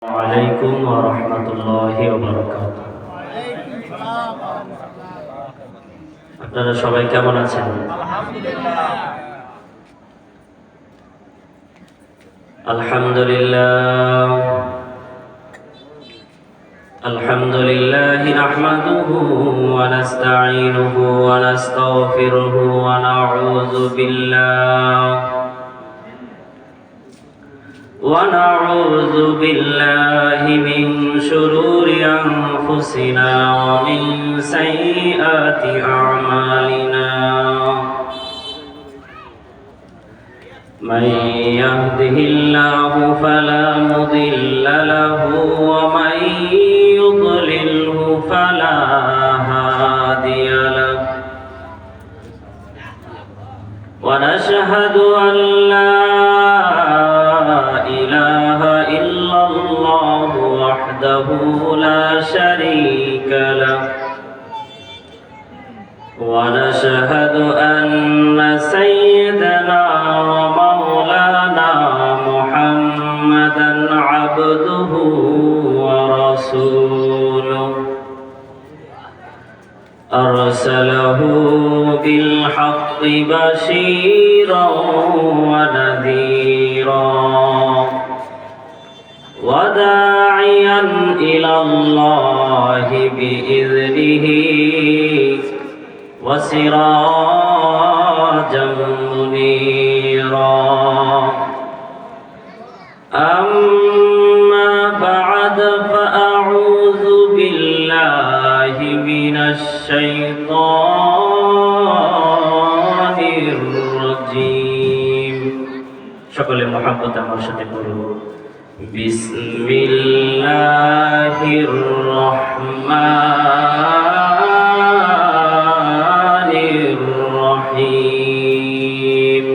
আলাইকুম ওয়া রাহমাতুল্লাহি ওয়া বারাকাতুহু। আপনারা সবাই কেমন আছেন? আলহামদুলিল্লাহ আলহামদুলিল্লাহ নাহমাদুহু ওয়া নাস্তাঈনুহু ওয়া নাস্তাগফিরুহু ওয়া নাউযু بالله من شرور أنفسنا ومن سيئات أعمالنا من يهده الله فلا مضل له ومن يضلله فلا هادي له ونشهد أن لا وحده لا شريك له ونشهد أن سيدنا ومولانا محمدا عبده ورسوله أرسله بالحق بشيرا ونذيرا وداعيا إلى الله بإذنه وسراجا منيرا أما بعد فأعوذ بالله من الشيطان الرجيم شكرا محبة مرشد قلوب بسم الله الرحمن الرحيم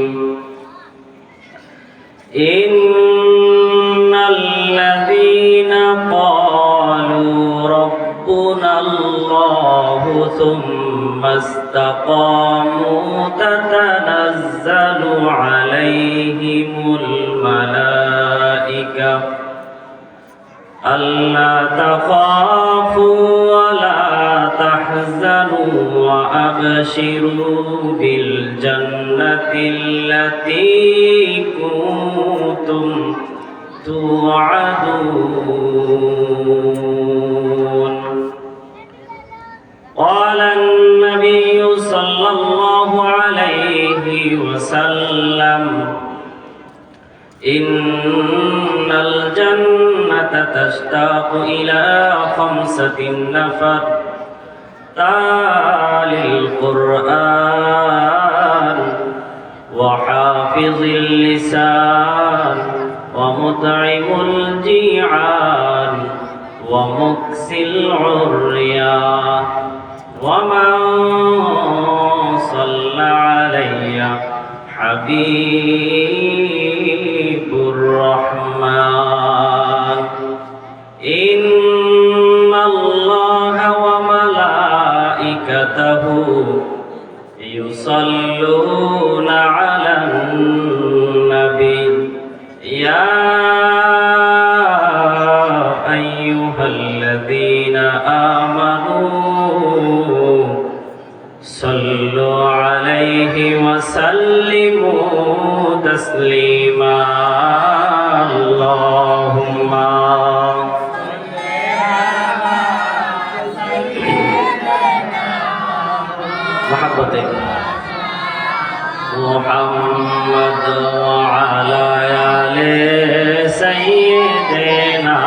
إن الذين قالوا ربنا الله ثم استقاموا تتنزل عليهم الملائكة ألا تخافوا ولا تحزنوا وأبشروا بالجنة التي كنتم توعدون. قال النبي صلى الله عليه وسلم إن الجنة تشتاق إلى 5 نفر: تالي القرآن وحافظ اللسان ومطعم الجيعان ومكسي العريان ومن صلى علي حبيب الرحمن. إن الله وملائكته يصلون على النبي يا أيها الذين آمنوا صلوا عليه وسلموا تسليما. اللهم محبتك محمد وعلى آل سيدنا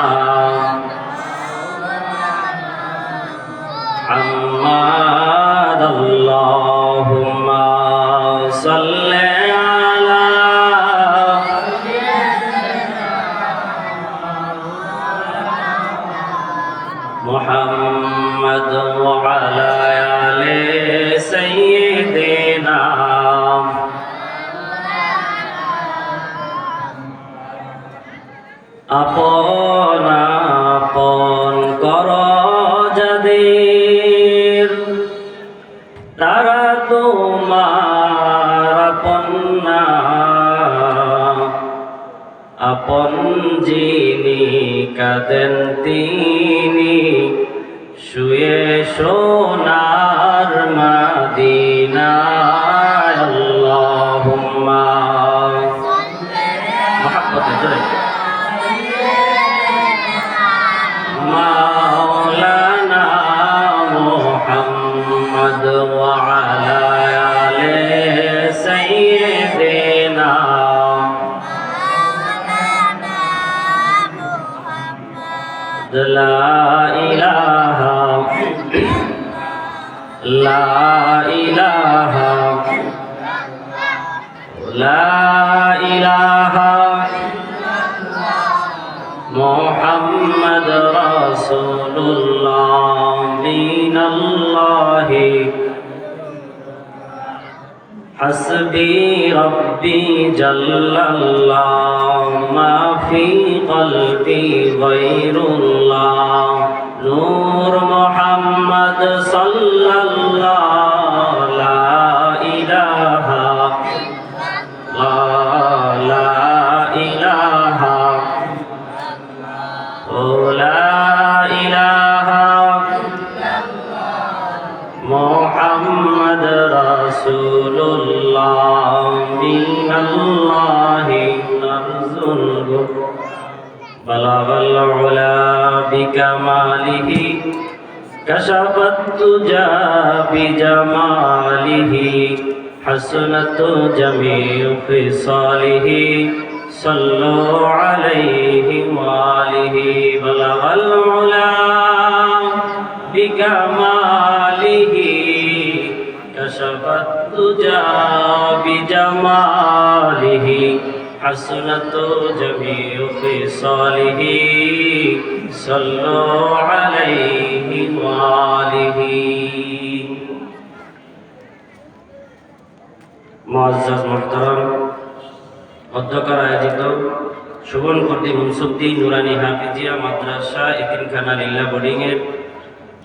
محمد. اللهم صل على محمد وعلى آل سيدنا. আপন আপন কর যাদের, তারা তোমার আপন না। আপন যিনি দেন তিনি শুয়ে সোনার মদিনায় আল্লাহুম্মা মহব্বতে জোরে মাওলানা মুহাম্মদ ওয়া আলা আলি সাইয়্যিদিনা লা ইলাহা লা ইলাহা লা ইলাহা মুহাম্মদ রাসূলুল্লাহ মিনাল্লাহি হাসবি রব্বি জাল্লাল্লাহ মা ফি কলবি গায়রুল্লাহ নূর মুহাম্মদ সাল্লাল্লাহ লা ইলাহা লা ইলাহা ও লা ইলাহা মুহাম্মদ রাসূলুল্লাহ মিনাল্লাহি নারজুল বালাগাল উলা বিকামালিহি কাশাফাত তুজা বিজামালিহি হাসনাত জামিউ ফিসালিহি সাল্লু আলাইহি ওয়া আলিহি বালাগাল উলা বিকামালিহি কাশাফাত তুজা বিজামালিহি حسنت جميع خصاله صلوا عليه وآله মুআজ্জাজ মুহতারাম অধ্যক্ষর আয়োজিত শুভনকর্তী মুনসুদ্দিন নুরানি হাফিজিয়া মাদ্রাসা এতিমখানা লিল্লা বোর্ডিং এর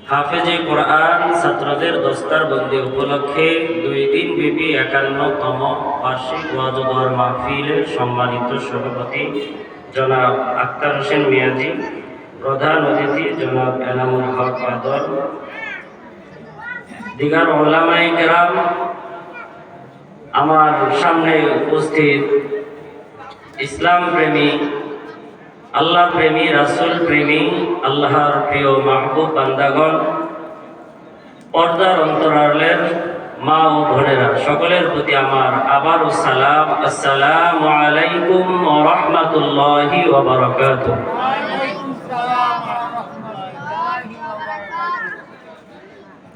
হাফেজে কোরআন ছাত্রদের দস্তারবন্দি উপলক্ষে 2 দিন ব্যাপী 51তম বার্ষিক ওয়াজ ও দোয়ার মাহফিলের সম্মানিত সভাপতি জনাব আক্তার হোসেন মিয়াজি, প্রধান অতিথি জনাব এনামুল হক বাদল, দিগার উলামায়ে কেরাম, আমার সামনে উপস্থিত ইসলাম প্রেমী, আল্লাহ প্রেমী, রাসূল প্রেমী, আল্লাহর প্রিয় মাহবুব বান্দাগণ, পর্দার অন্তরালের মা ও বোনেরা, সকলের প্রতি আমার আবারও সালাম। আসসালামু আলাইকুম ওয়া রাহমাতুল্লাহি ওয়া বারাকাতুহু।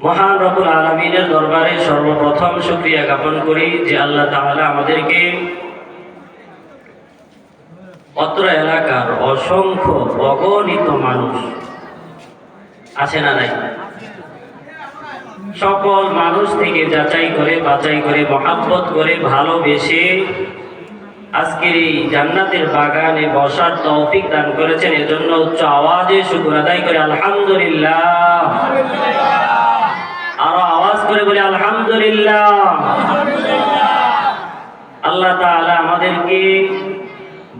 মহান রব্বুল আলামিনের দরবারে সর্বপ্রথম শুকরিয়া জ্ঞাপন করি যে আল্লাহ তাআলা আমাদেরকে অত্র এলাকার অসংখ্য অগণিত মানুষ আছে না নাই, সকল মানুষ থেকে যাচাই করে বাছাই করে মহাব্বত করে ভালোবেসে আজকের এই জান্নাতের বাগানে বসার তৌফিক দান করেছেন। এজন্য উচ্চ আওয়াজে শুকর আদায় করে আলহামদুলিল্লাহ। আরো আওয়াজ করে বলি আলহামদুলিল্লাহ। আল্লাহ তাআলা আমাদেরকে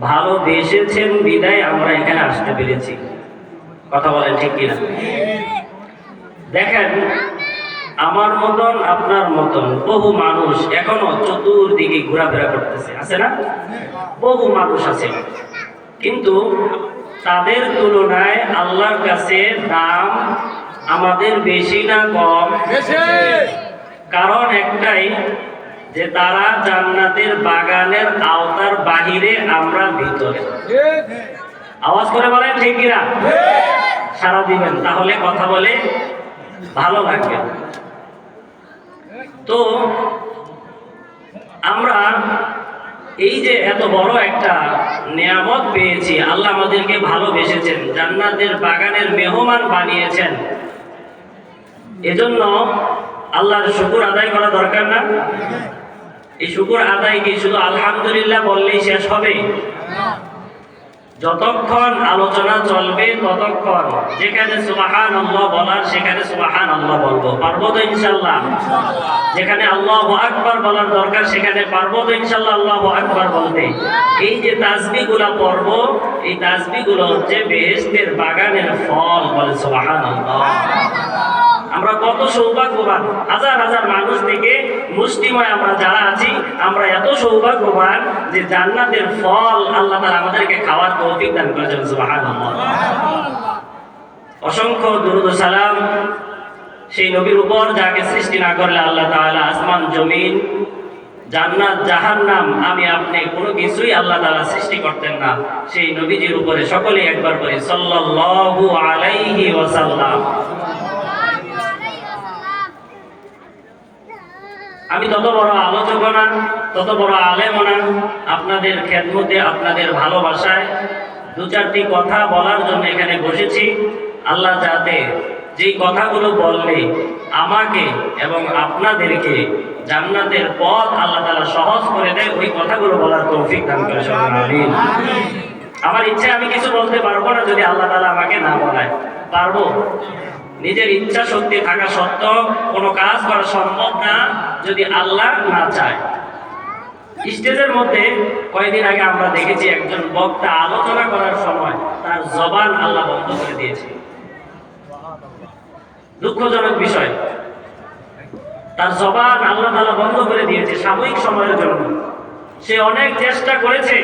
ভালোবেসেছেন বিদায় আমরা এখানে আসতে পেরেছি। কথা বলেন ঠিক কিনা? দেখেন, আমার মতন আপনার মতন বহু মানুষ এখনো চতুর্দিকে ঘোরাফেরা করতেছে, আছে না? বহু মানুষ আছে, কিন্তু তাদের তুলনায় আল্লাহর কাছে দাম আমাদের বেশি না কম? কারণ একটাই, যে তারা জান্নাতের বাগানের আওতার বাহিরে, আমরা ভিতরে। আওয়াজ করে বলেন ঠিক কিনা? সারা দিবেন, তাহলে কথা বলে ভালো লাগবে। তো আমরা এই যে এত বড় একটা নিয়ামত পেয়েছি, আল্লাহ আমাদেরকে ভালোবেসেছেন, জান্নাতের বাগানের মেহমান বানিয়েছেন, এজন্য আল্লাহর শুকর আদায় করা দরকার না? এই শুকর আদায় কি শুধু আলহামদুলিল্লাহ বললেই শেষ হবে? যতক্ষণ আলোচনা চলবে ততক্ষণ যেখানে সুবহানাল্লাহ বলার সেখানে সুবহানাল্লাহ বলবো, পারবো তো ইনশাআল্লাহ? যেখানে আল্লাহু আকবার বলার দরকার সেখানে পারবো তো ইনশাআল্লাহ আল্লাহু আকবার বলতে? এই যে তাসবিহগুলো পড়ব, এই তাসবিহগুলো হচ্ছে বেহেশতের বাগানের ফল, বলে সুবহানাল্লাহ। আমরা কত সৌভাগ্যবান, হাজার হাজার মানুষ থেকে মুষ্টিময় আমরা যারা আছি, আমরা এত সৌভাগ্যবান যে জান্নাতের ফল আল্লাহ তাআলা আমাদেরকে খাওয়ার তৌফিক দান করেছেন, সুবহানাল্লাহ। অসংখ্য দুরূদ ও সালাম সেই নবীর উপর যাকে সৃষ্টি না করলে আল্লাহ তাআলা আসমান জমিন জান্নাত জাহান্নাম আমি আপনি কোনো কিছুই আল্লাহ তাআলা সৃষ্টি করতেন না, সেই নবীজির উপরে সকলেই একবার বলি সাল্লাল্লাহু আলাইহি ওয়াসাল্লাম। আমি তত বড় আলোচক না, তত বড় আলেম না, আপনাদের খেদমতে আপনাদের ভালোবাসায় দু চারটি কথা বলার জন্য এখানে বসেছি। আল্লাহ যাতে যেই কথাগুলো বললে আমাকে এবং আপনাদেরকে জান্নাতের পথ আল্লাহ তাআলা সহজ করে দেয়, ওই কথাগুলো বলার তৌফিক দান করে সকলে আমিন। আমার ইচ্ছা আমি কিছু বলতে পারবো না যদি আল্লাহ তাআলা আমাকে না বলায়, পারবো? নিজের ইচ্ছা শক্তি থাকা সত্ত্বেও কোনো কাজ করা সম্ভব না যদি আল্লাহ না চায়। স্টেজের মধ্যে কয়েকদিন আগে আমরা দেখেছি একজন বক্তা আলোচনা করার সময় তার জবান আল্লাহ বন্ধ করে দিয়েছে। দুঃখজনক বিষয়, তার জবান আল্লাহ তাআলা বন্ধ করে দিয়েছে সাময়িক সময়ের জন্য। সে অনেক চেষ্টা করেছে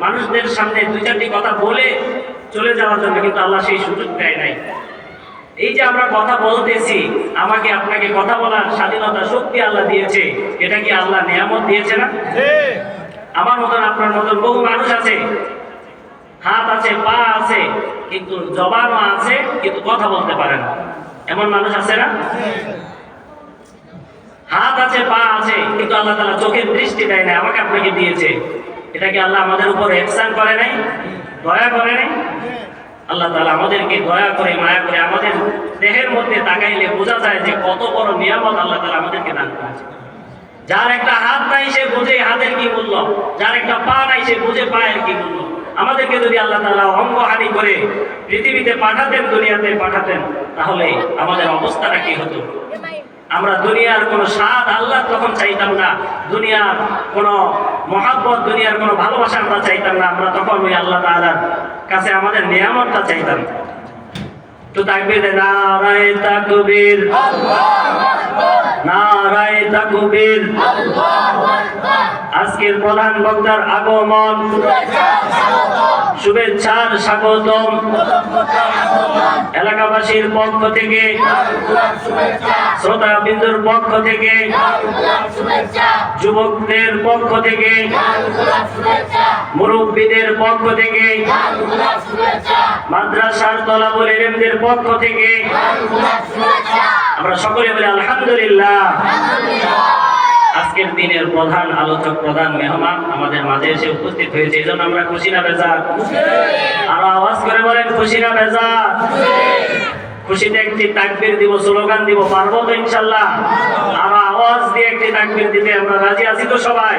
মানুষদের সামনে দুই চারটি কথা বলে চলে যাওয়ার জন্য, কিন্তু আল্লাহ সেই সুযোগ দেয় নাই। এই যে আমরা কথা বলতেছি, আমাকে আপনাকে কথা বলার স্বাধীনতা শক্তি আল্লাহ দিয়েছে, এটা কি আল্লাহ নিয়ামত দিয়েছে না? আমার মতন আপনার মতন বহু মানুষ আছে, হাত আছে পা আছে কিন্তু জবানও আছে কিন্তু কথা বলতে পারে না, এমন মানুষ আছে না? হাত আছে পা আছে কিন্তু আল্লাহ তাআলা চোখের দৃষ্টি দেয় না, আমাকে আপনাকে দিয়েছে, এটা কি আল্লাহ আমাদের উপর ইহসান করে নাই, দয়া করে নাই? আল্লাহ তাআলা আমাদেরকে দয়া করে মায়া করে আমাদের দেহের মধ্যে তাকাইলে বোঝা যায় যে কত বড় নিয়ামত আল্লাহ তাআলা আমাদেরকে দান করেছে। যার একটা হাত নাই সে বুঝে হাতের কি মূল্য, যার একটা পা নাই সে বুঝে পায়ের কি মূল্য। আমাদেরকে যদি আল্লাহ তাআলা অঙ্গহানি করে পৃথিবীতে পাঠাতেন, দুনিয়াতে পাঠাতেন, তাহলে আমাদের অবস্থাটা কি হতো? আমরা দুনিয়ার কোনো স্বাদ আল্লাহ তখন চাইতাম না, দুনিয়ার কোনো মহাব্বত, দুনিয়ার কোনো ভালোবাসা আমরা চাইতাম না, আমরা তখন ওই আল্লাহ তাআলার কাছে আমাদের নিয়ামতটা চাইতাম। তো তাকবীর, নারায়ে তাকবীর, আল্লাহু আকবার, নারায়ে তাকবীর, আল্লাহু আকবার। আজকের প্রধান বক্তার আগমন, শুভেচ্ছার স্বাগতম, এলাকাবাসীর পক্ষ থেকে, শ্রোতা বিন্দুর পক্ষ থেকে, যুবকদের পক্ষ থেকে, মুরব্বীদের পক্ষ থেকে, মাদ্রাসার তলাবুল ইলমদের পক্ষ থেকে আমরা সকলে বলি আলহামদুলিল্লাহ। আজকের দিনের প্রধান আলোচক, প্রধান মেহমান আমাদের মাঝে এসে উপস্থিত হয়েছে, এই জন্য আমরা খুশি না বেজার? আরো আওয়াজ করে বলেন খুশি না বেজার? খুশিতে একটি তাকবীর দিব, স্লোগান দিব, পারবো তো ইনশাআল্লাহ? আরো আওয়াজ দিয়ে একটি তাকবীর দিতে আমরা রাজি আছি তো সবাই?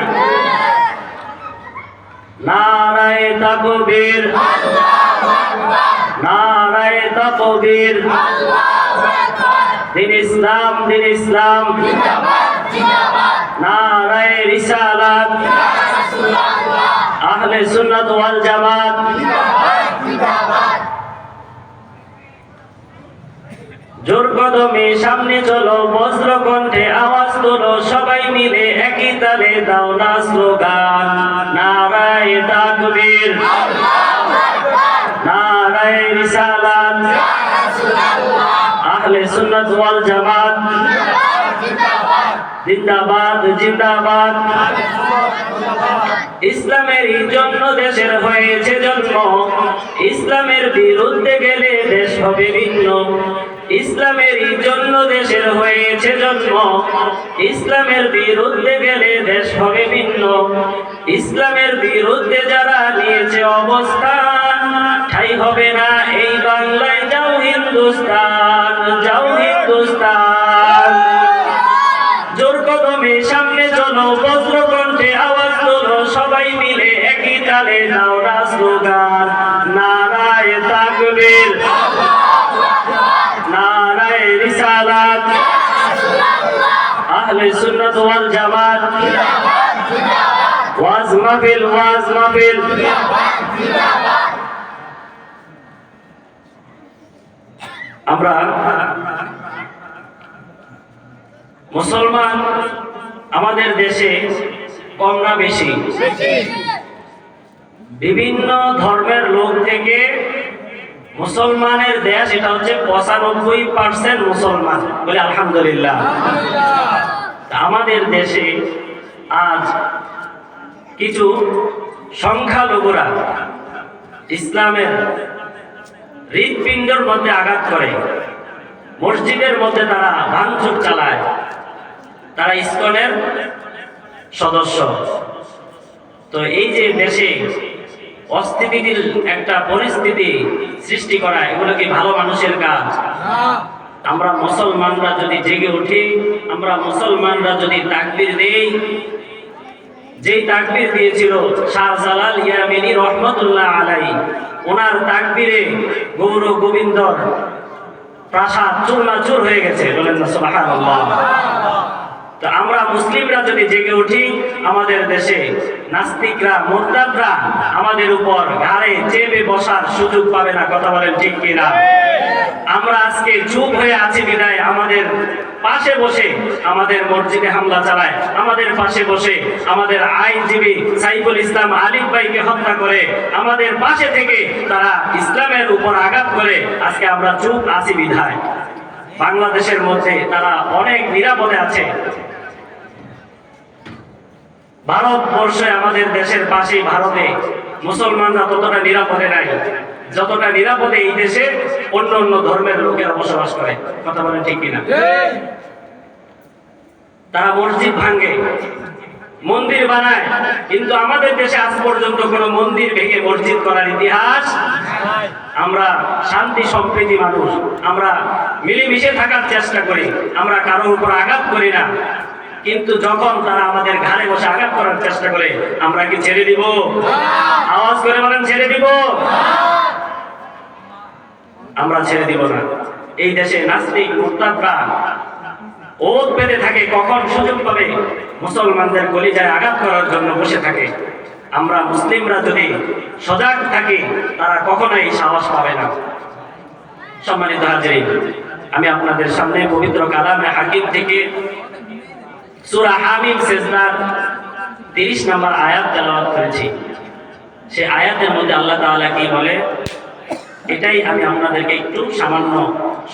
নারায়ে তাকবীর, আল্লাহু আকবার, নারায়ে তাকবীর, আল্লাহু আকবার। দিন ইসলাম, দিন ইসলাম, জিন্দাবাদ, জিন্দাবাদ। নারায়ে রিসালাত, ইয়া রাসূলুল্লাহ। আহলে সুন্নাত ওয়াল জামাত, জিন্দাবাদ, জিন্দাবাদ। জোর কদমে সামনে চলো, বজ্র কণ্ঠে আওয়াজ তোলো, সবাই মিলে একই তালে দাও না স্লোগান, নারায়ে তাকবীর, আল্লাহু আকবার, নারায়ে রিসালাত, ইয়া রাসূলুল্লাহ। আহলে সুন্নাত ওয়াল জামাত, জিন্দাবাদ, জিন্দাবাদ। ইসলামের জন্য দেশের হয়েছে জন্ম, ইসলামের বিরুদ্ধে গেলে দেশ হবে ভিন্ন। ইসলামের জন্য দেশের হয়েছে জন্ম, ইসলামের বিরুদ্ধে গেলে দেশ হবে ভিন্ন। ইসলামের বিরুদ্ধে যারা নিয়েছে অবস্থান, ঠাই হবে না এই বাংলায়, যাও হিন্দুস্তান, যাও হিন্দুস্তান। জোর কদমে সামনে চলো, বজ্র কণ্ঠে আওয়াজ তোলো, সবাই মিলে একই তালে দাও না স্লোগান, নারায়ে তাকবীর, নারায়ে রিসালাত, আহলে সুন্নাত ওয়াল জামাত, ওয়াজ মাহফিল, ওয়াজ মাহফিল। আমরা মুসলমান আমাদের দেশে কম না বেশি? বিভিন্ন ধর্মের লোক থেকে মুসলমানের দেশ, এটা হচ্ছে 95% মুসলমান বলে আলহামদুলিল্লাহ। আমাদের দেশে আজ কিছু সংখ্যালঘুরা ইসলামের হৃৎপিণ্ডের মধ্যে আঘাত করে, মসজিদের মধ্যে তারা ভাঙচুর চালায়, তারা ইসকনের সদস্য। তো এই যে দেশে অস্থিতিশীল একটা পরিস্থিতি সৃষ্টি করা, এগুলো কি ভালো মানুষের কাজ? আমরা মুসলমানরা যদি জেগে উঠি, আমরা মুসলমানরা যদি তাকবীর দেই, যেই তাকবীর দিয়েছিল শাহজালাল ইয়ামিনী রহমতুল্লাহ আলাইহি, ওনার তাকবীরে গৌর গোবিন্দর প্রাসাদ চূর্ণাচূর হয়ে গেছে, বলেন না সুবহানাল্লাহ। তো আমরা মুসলিমরা যদি জেগে উঠি, আমাদের দেশে নাস্তিকরা, মুরতাদরা আমাদের উপর ঘাড়ে চেপে বসার সুযোগ পাবে না। কথা বলেন ঠিক কিনা? আমরা আজকে চুপ হয়ে আছি বিদায় আমাদের পাশে বসে আমাদের মসজিদে হামলা চালায়, আমাদের পাশে বসে আমাদের আইনজীবী সাইফুল ইসলাম আলিফ ভাইকে হত্যা করে, আমাদের পাশে থেকে তারা ইসলামের উপর আঘাত করে। আজকে আমরা চুপ আছি বিধায় বাংলাদেশের মধ্যে তারা অনেক নিরাপদে আছে। ভারতবর্ষে আমাদের দেশের পাশে ভারতে মুসলমানরা ততটা নিরাপদে নাই যতটা নিরাপদে এই দেশে অন্য অন্য ধর্মের লোকেরা বসবাস করে। কথা বলেন ঠিক কিনা? তারা মসজিদ ভাঙে, মন্দির বানায়, কিন্তু আমাদের দেশে আজ পর্যন্ত কোনো মন্দির ভেঙে মসজিদ করার ইতিহাস। আমরা শান্তি সম্প্রীতি মানুষ, আমরা মিলেমিশে থাকার চেষ্টা করি, আমরা কারোর উপর আঘাত করি না। কিন্তু যখন তারা আমাদের ঘাড়ে বসে আঘাত করার চেষ্টা করে, আমরা কি ছেড়ে দিব? আওয়াজ করে বলেন, ছেড়ে দিব? আমরা ছেড়ে দিব না। এই দেশে নাস্তিক মুরতাদরা ওত পেতে থাকে, কখন সুযোগ পাবে মুসলমানদের কলিজায় আঘাত করার জন্য বসে থাকে। আমরা মুসলিমরা যদি সজাগ থাকি, তারা কখনোই সাহস পাবে না। সম্মানিত হাজিরিন, আমি আপনাদের সামনে পবিত্র কালামে হাকিম থেকে সূরা হামিম সিজদার 30 নম্বর আয়াত তেলাওয়াত করেছি। সেই আয়াতের মধ্যে আল্লাহ তাআলা কি বলে, এটাই আমি আপনাদেরকে একটু সামান্য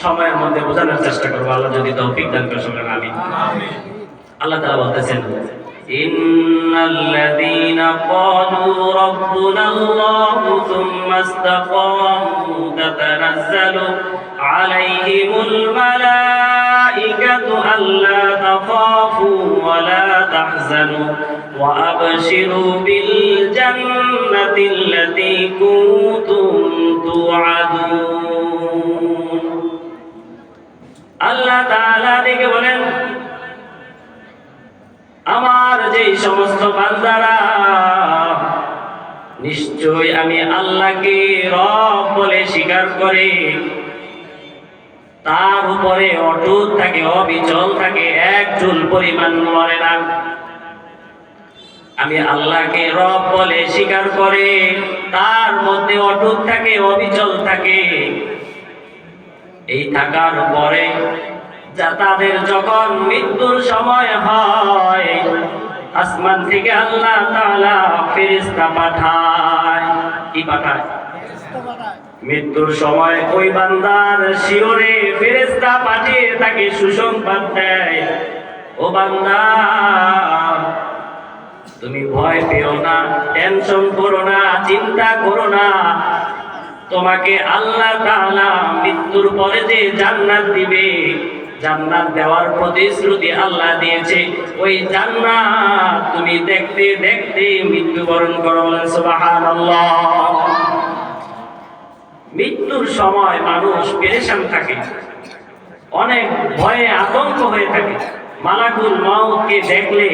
সময়ের মধ্যে বোঝানোর চেষ্টা করবো, আল্লাহ যদি তৌফিক দান করে। শুনলেন আমিন। আল্লাহ তাআলা বলতেছেন, ইন্নাল্লাযীনা ক্বালু রাব্বুনাল্লাহু সুম্মা ইসতাকামু তাতানাজ্জালু আলাইহিমুল মালাঈকাতু আল্লা তাখাফু ওয়া লা তাহজানু ওয়া আবশিরু বিল জান্নাতিল্লাতী কুনতুম তুআদুন। আল্লাহ তাআলা দেখে বলেন, আমার যে সমস্ত বান্দারা, নিশ্চয় আমি আল্লাহকে রব বলে স্বীকার করে তার উপরে অটুট থাকে, অবিচল থাকে, এক চুল পরিমাণ নড়ে না। আমি আল্লাহকে রব বলে স্বীকার করে তার মধ্যে অটুট থাকে, অবিচল থাকে। এই থাকার পরে যা তাদের যখন মৃত্যুর সময় হয়, আসমান থেকে আল্লাহ তাআলা ফেরেশতা পাঠায়। কি পাঠায়? মৃত্যুর সময় ওই বান্দার শিওরে ফেরেশতা পাঠিয়ে তাকে সুসংবাদ দেয়, ও বান্দা, তুমি ভয় পেও না, টেনশন করো না, চিন্তা করো না। তোমাকে আল্লাহ তাআলা মৃত্যুর পরে যে জান্নাত দিবে, জান্নাত দেওয়ার প্রতিশ্রুতি আল্লাহ দিয়েছে, ওই জান্নাত তুমি দেখতে দেখতে মৃত্যুবরণ করো। সুবহানাল্লাহ। মৃত্যুর সময় মানুষ পেরেশান থাকে, অনেক ভয়ে আতঙ্ক হয়ে থাকে। মালাকুল মউতকে দেখলে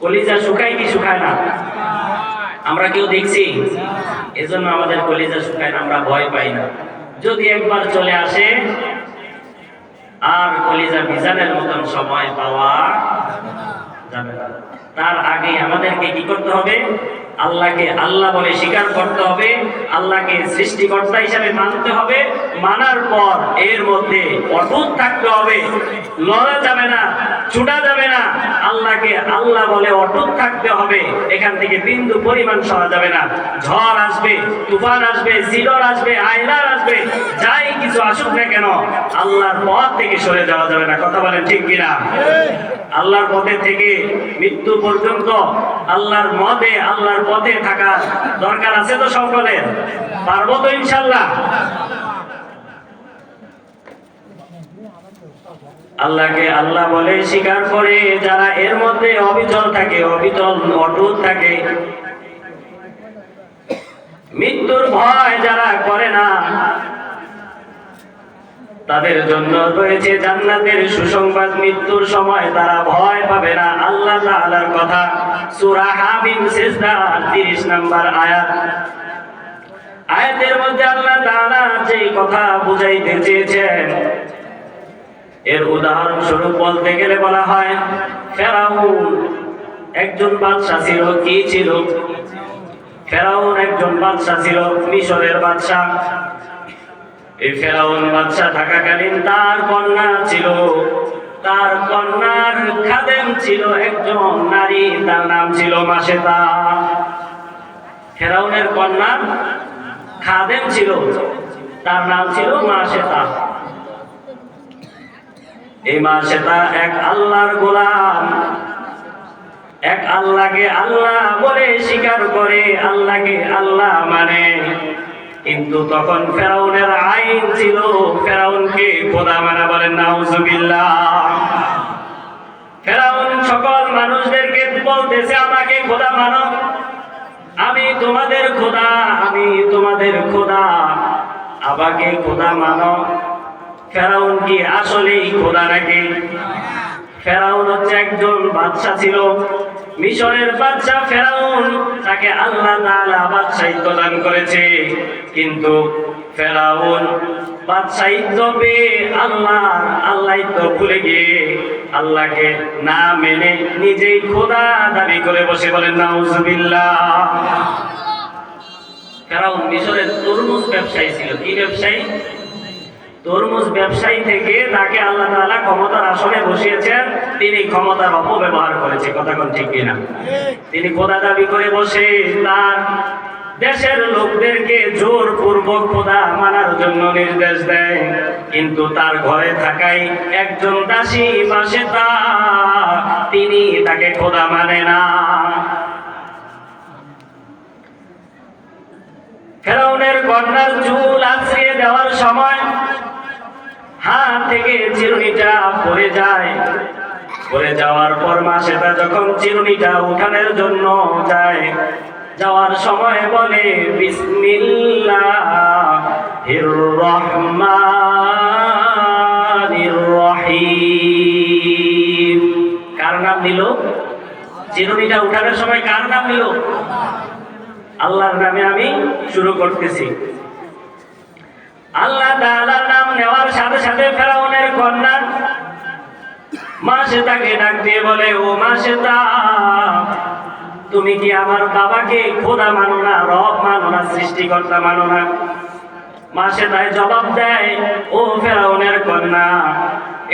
কলিজা শুকায় কি শুকায় না? আমরা কেউ দেখছি? এজন্য আমাদের কলিজা শুকায় না, আমরা ভয় পাই না। যদি একবার চলে আসে আর কলিজা মিজানের মতন সময় পাওয়া যাবে না। তার আগে আমাদেরকে কি করতে হবে? আল্লাহকে আল্লাহ বলে স্বীকার করতে হবে, আল্লাহকে সৃষ্টিকর্তা হিসাবে মানতে হবে। মানার পর এর মধ্যে অটুট থাকতে হবে, লড়া যাবে না, ছুটা যাবে না। আল্লাহকে আল্লাহ বলে অটুট থাকতে হবে, এখান থেকে বিন্দু পরিমাণ সরা যাবে না। ঝড় আসবে, তুফান আসবে, সিডর আসবে, আয়লার আসবে, যাই কিছু আসুক না কেন, আল্লাহর পথ থেকে সরে যাওয়া যাবে না। কথা বলেন ঠিক কিনা? আল্লাহর পথে থেকে মৃত্যু পর্যন্ত আল্লাহর মতে, আল্লাহর পথে থাকা দরকার আছে তো সকলের? পারবো তো ইনশাআল্লাহ? আল্লাহকে আল্লাহ বলে স্বীকার করে যারা এর মধ্যে অবিচল থাকে, অবিচল অটুট থাকে, মৃত্যুর ভয় যারা করে না, তাদের জন্য রয়েছে জান্নাতের সুসংবাদ। মৃত্যুর সময় তারা ভয় পাবে না। আল্লাহ তাআলার কথা, সূরা হামিম সিজদা 30 নম্বর আয়াত। আয়াতের মধ্যে আল্লাহ তাআলা যে কথা বুঝাইতে চেয়েছেন, এর উদাহরণ স্বরূপ বলতে গেলে বলা হয়, ফেরাউন একজন বাদশা ছিল। কি ছিল? ফেরাউন একজন বাদশা ছিল, মিশরের বাদশা। এই ফেরাউন বাদশা থাকাকালীন তার কন্যা ছিল, তার কন্যার খাদেম ছিল একজন নারী, তার নাম ছিল মাশেতা। ফেরাউনের কন্যার খাদেম ছিল, তার নাম ছিল মাশেতা। এই মাশেতা এক আল্লাহর গোলাম, এক আল্লাহকে আল্লাহ বলে স্বীকার করে, আল্লাহকে আল্লাহ মানে। কিন্তু তখন ফেরাউনের আইন ছিল ফেরাউনকে খোদা মানা। বলেন নাউজুবিল্লাহ। ফেরাউন সকল মানুষদেরকে বলতেছে আমাকে খোদা মানো, আমি তোমাদের খোদা, আমি তোমাদের খোদা, আমাকে খোদা মানো। ফেরাউন কি আসলেই খোদা নাকি? ফেরাউন হচ্ছে একজন বাদশা ছিল, মিশরের বাদশা ফেরাউন। তাকে আল্লাহ তাআলা বাদশাহিত্ব দান করেছে, কিন্তু ফেরাউন বাদশাহিত্ব পেয়ে আল্লাহিত্ব ভুলে গিয়ে আল্লাহকে না মেনে নিজেই খোদা দাবি করে বসে। বলেন নাউজুবিল্লাহ। ফেরাউন মিশরের তরমুজ ব্যবসায়ী ছিল। কি ব্যবসায়ী? তরমুজ ব্যবসায়ী থেকে তাকে আল্লাহ তাআলা ক্ষমতার আসনে বসিয়েছেন, তিনি ক্ষমতার অপব্যবহার করেছে। কথা কোন ঠিক কিনা? তিনি খোদা দাবি করে বসে তার দেশের লোকদেরকে জোরপূর্বক খোদা মানার জন্য নির্দেশ দেয়, কিন্তু তার ঘরে থাকাই একজন দাসী মাশেতা, তিনি তাকে খোদা মানে না। ফেরাউনের কন্যার চুল আঁচড়িয়ে দেওয়ার সময় হাত থেকে চিরুনিটা পড়ে যায়। পড়ে যাওয়ার পর মাশেতা যখন চিরুনিটা উঠানোর জন্য যায়, যাওয়ার সময় বলে বিসমিল্লাহির রহমানির রহিম। কার নাম দিল? চিরুনিটা উঠানোর সময় কার নাম দিল? আল্লাহর নামে আমি শুরু করতেছি। আল্লাহ তাআলার নাম নেওয়ার সাথে সাথে ফেরাউনের কন্যা মাশেতাকে ডাক দিয়ে বলে, ও মাশেতা, তুমি কি আমার বাবাকে খোদা মানো না, রব মানো না, সৃষ্টিকর্তা মানো না? মাশেতায় জবাব দেয়, ও ফেরাউনের কন্যা,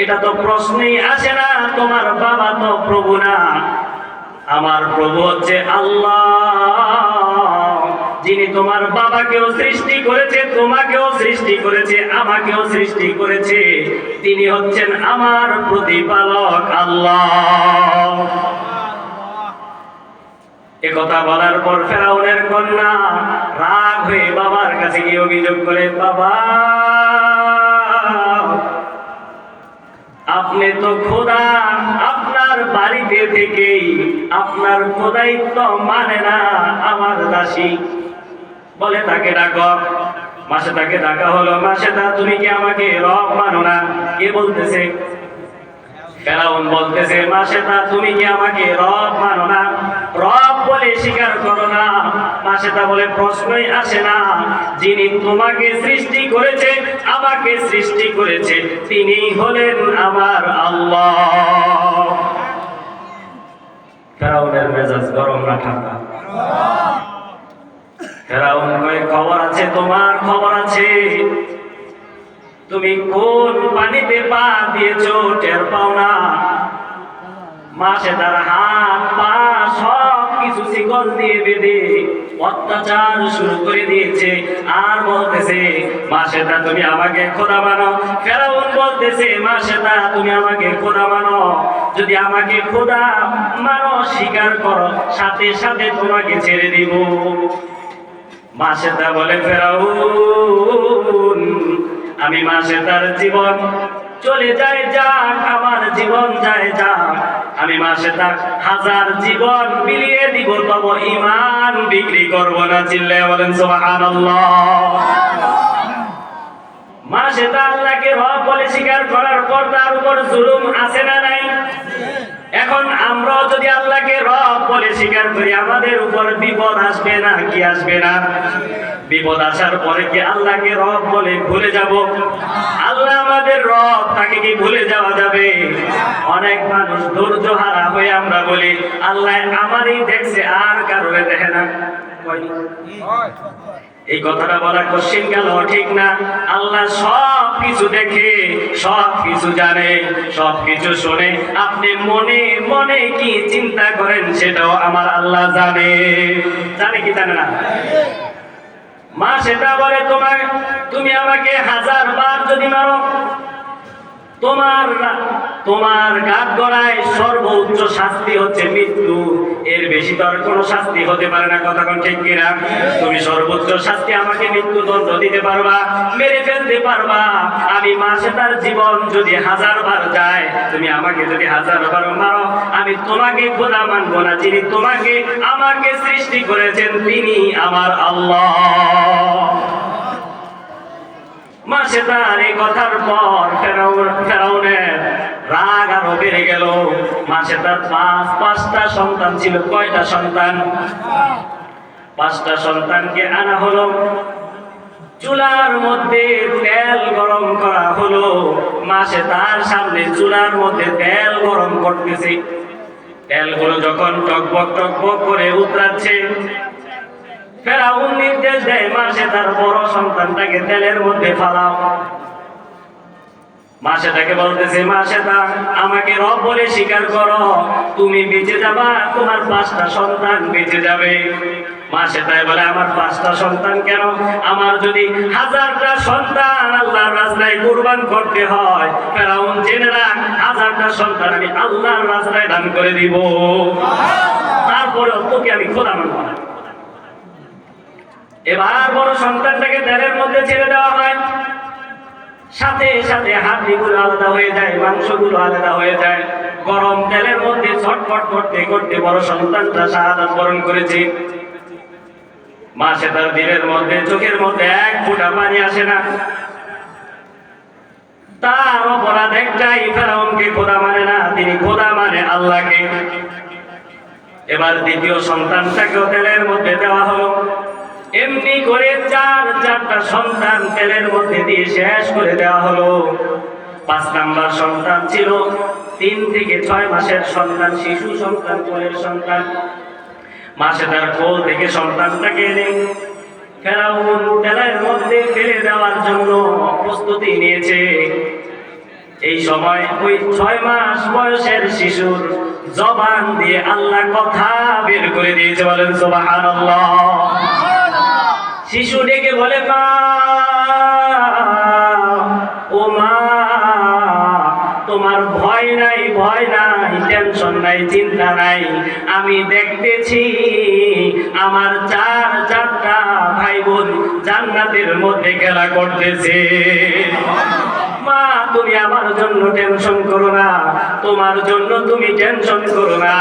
এটা তো প্রশ্নই আসে না, তোমার বাবা তো প্রভু না, আমার প্রভু হচ্ছে আল্লাহ, যিনি তোমার বাবাকেও সৃষ্টি করেছে, তোমাকেও সৃষ্টি করেছে, আমাকেও সৃষ্টি করেছে। তিনি হচ্ছেন আমার প্রতিপালক আল্লাহ। একথা বলার পর ফেরাউনের কন্যা রাগ হয়ে বাবার কাছে গিয়ে অভিযোগ করে, বাবা, আপনি তো খোদা, আপনার বাড়িতে থেকেই আপনার খোদাইত্ব মানে না আমার দাসী। বলে তাকে ডাকো। মাশেতাকে ডাকা হলো। মাশেতা, তুমি কি আমাকে রব মানো না? কে বলতেছে? ফেরাউন বলতেছে, মাশেতা, তুমি কি আমাকে রব মানো না? রব বলে স্বীকার করো না। মাসেদা বলে প্রশ্নই আসে না, যিনি তোমাকে সৃষ্টি করেছে, আমাকে সৃষ্টি করেছে, তিনি হলেন আমার আল্লাহ। ফেরাউনের মেজাজ গরম না ঠান্ডা? ফেরাউন কয় খবর আছে, তোমার খবর আছে। তুমি কোন পানিতে পা দিয়েছো টের পাও না। মাসেদার হাত পা সব কিছু শিকল দিয়ে বেঁধে অত্যাচার শুরু করে দিয়েছে। আর বলতেছে মাসেদা তুমি আমাকে খোদা মানো। ফেরাউন বলতেছে মাসেদা তুমি আমাকে খোদা মানো, যদি আমাকে খোদা মানো স্বীকার করো, সাথে সাথে তোমাকে ছেড়ে দিব। মাসেদা বলে ফেরাউন আমি মাসেদার জীবন চলে যায় যাক, আমার জীবন যায় যাক, আমি মাসেদা 1000 জীবন বিলিয়ে দিব, তবু ঈমান বিক্রি করব না। চিল্লায়ে বলেন সুবহানাল্লাহ। মাসেদা আল্লাহকে রব বলে স্বীকার করার পর তার উপর জুলুম আছে না নাই? এখন আমরাও যদি আল্লাহকে রব বলে স্বীকার করি, আমাদের উপর বিপদ আসবে না কি আসবে না? বিপদ আসার পরে কি আল্লাহকে রব বলে ভুলে যাব? আল্লাহ আমাদের রব, তাকে কি ভুলে যাওয়া যাবে? অনেক মানুষ ধৈর্য হারা হয়ে আমরা বলি আল্লাহ আমারই দেখছে আর কারোরে দেখে না। এই কথাটা বলা কোশ্চিন গেল ঠিক না। আল্লাহ সব কিছু দেখে, সব কিছু জানে, সব কিছু শোনে। আপনি মনে মনে কি চিন্তা করেন সেটাও আমার আল্লাহ জানে। জানে কি জানে না? মা সেটা বলে তুমি আমাকে 1000 বার যদি মারো, তোমার গাত গড়ায় সর্বোচ্চ শাস্তি হচ্ছে মৃত্যু। এর বেশি তো আর কোনো শাস্তি হতে পারে না। কথা কোন ঠিক কিনা? তুমি সর্বোচ্চ শাস্তি আমাকে মৃত্যুদণ্ড দিতে পারবা, মেরে ফেলতে পারবা। আমি মাসেদার জীবন যদি 1000 বার যায়, তুমি আমাকে যদি 1000 বার মারো, আমি তোমাকে খোদা মানবো না। যিনি তোমাকে আমাকে সৃষ্টি করেছেন তিনি আমার আল্লাহ। মাসেদার এই কথার পর ফেরাউনের রাগ আরো বেড়ে গেল। মাসেদার 5টা সন্তান ছিল। কয়টা সন্তান? 5টা সন্তানকে আনা হলো, চুলার মধ্যে তেল গরম করা হলো। মাসেদার সামনে চুলার মধ্যে তেল গরম করতেছে। তেলগুলো যখন টকবক টকবক করে উতরাচ্ছে, ফেরাউন নির্দেশ দেয় মাসেদার বড় সন্তানটাকে তেলের মধ্যে ফালাও। মাসেদাকে বলতেছে মাসেদা আমাকে রব বলে স্বীকার করো, তুমি বেঁচে যাবা, তোমার 5টা সন্তান বেঁচে যাবে। মাসেদাই বলে আমার 5টা সন্তান কেন? আমার যদি 1000টা সন্তান আল্লাহর রাস্তায় কুরবান করতে হয়, ফেরাউন জেনে রাখ 1000টা সন্তান আমি আল্লাহর রাস্তায় দান করে দিব, তারপরে তোকে আমি খোদা মানব না। এবার বড় সন্তানটাকে তেলের মধ্যে ছেড়ে দেওয়া হয়। সাথে সাথে হাড্ডিগুলো আলাদা হয়ে যায়, মাংসগুলো আলাদা হয়ে যায়। গরম তেলের মধ্যে ছটফট করতে করতে বড় সন্তানটা শাহাদাত বরণ করেছে। মাসেদার দিলের মধ্যে, চোখের মধ্যে এক ফোঁটা পানি আসে না। তার অপরাধ একটাই, ফেরাউনকে খোদা মানে না, তিনি খোদা মানে আল্লাহকে। এবার দ্বিতীয় সন্তানটাকেও তেলের মধ্যে দেওয়া হলো। এমনি করে 4টা সন্তান তেলের মধ্যে দিয়ে শেষ করে দেওয়া হলো। 5 নাম্বার সন্তান ছিল 3 থেকে 6 মাসের সন্তান, শিশু সন্তান, কোলের সন্তান। মাসেদার কোল থেকে সন্তানটাকে এনে ফেরাউন তেলের মধ্যে ফেলে দেওয়ার জন্য প্রস্তুতি নিয়েছে। এই সময় ওই 6 মাস বয়সের শিশুর জবান দিয়ে আল্লাহ কথা বের করে দিয়েছে। বলেন সুবহানাল্লাহ। শিশু ডেকে বলে মা, ও মা, তোমার ভয় নাই, ভয় নাই, টেনশন নাই, চিন্তা নাই। আমি দেখতেছি আমার 4টা ভাই বোন জান্নাতের মধ্যে খেলা করতেছে। মা তুমি আমার জন্য টেনশন করো না, তোমার জন্য তুমি টেনশন করো না।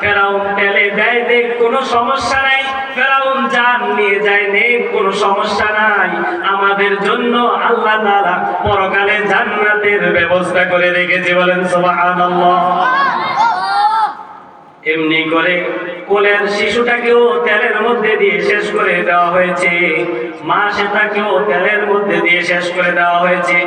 ফেরাউন তেলে দেয় দেখ কোনো সমস্যা নাই, ফেরাউন জান নিয়ে যায় নেই কোনো সমস্যা নাই। আমাদের জন্য আল্লাহ তাআলা পরকালে জান্নাতের ব্যবস্থা করে রেখেছে। বলেন সুবহানাল্লাহ। এমনি করে কোলের শিশুটাকেও তেলের মধ্যে দিয়ে শেষ করে দেওয়া হয়েছে, মা সেটাকেও তেলের মধ্যে দিয়ে শেষ করে দেওয়া হয়েছে।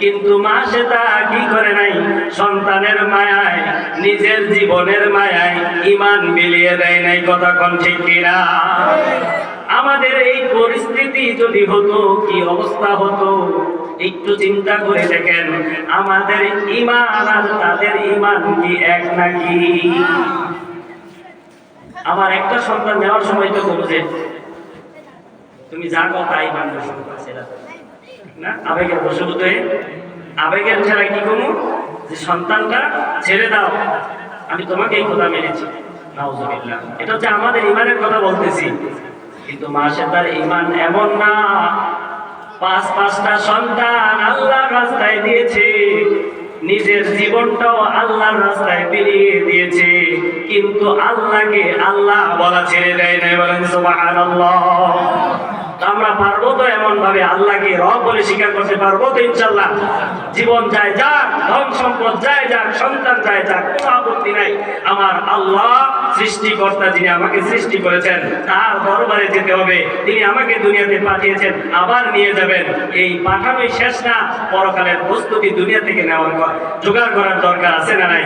কিন্তু মা সেটা কি করে নাই? সন্তানের মায়ায়, নিজের জীবনের মায়ায় ঈমান বিলিয়ে দেয় নাই। কথা কোন ঠিক কিনা? আমাদের এই পরিস্থিতি যদি হতো, কি অবস্থা হতো একটু চিন্তা করে দেখেন। আমাদের ঈমান আর তাদের ঈমান কি এক নাকি? আমার একটা সন্তান নেওয়ার সময় তো বলছে, তুমি যা কথা তাই মানবে না, আবেগের বশবর্তী হয়ে আবেগের ঠেলায় কি করবো, যে সন্তানটা ছেড়ে দাও, আমি তোমাকে এই কথা মেনেছি। নাউজুবিল্লাহ, এটা হচ্ছে আমাদের ঈমানের কথা বলতেছি। কিন্তু মাশাআল্লাহ ঈমান এমন না। পাঁচটা সন্তান আল্লাহর রাস্তায় দিয়েছে, নিজের জীবনটাও আল্লাহর রাস্তায় বিলিয়ে দিয়েছে, কিন্তু আল্লাহকে আল্লাহ বলা ছেড়ে দেয় নাই। বলেন সুবহানাল্লাহ। আমরা পারবো তো এমন ভাবে আল্লাহকে রব বলে স্বীকার করতে পারবো তো? ইনশাআল্লাহ। জীবন যায় যাক, ধন সম্পদ যায় যাক, সন্তান যায় যাক, কোনো আপত্তি নাই। আমার আল্লাহ সৃষ্টিকর্তা, যিনি আমাকে সৃষ্টি করেছেন, তার দরবারে যেতে হবে। তিনি আমাকে দুনিয়াতে পাঠিয়েছেন, আবার নিয়ে যাবেন। এই পাঠানোই শেষ না, পরকালের প্রস্তুতি দুনিয়া থেকে নেওয়ার জোগাড় করার দরকার আছে না নাই?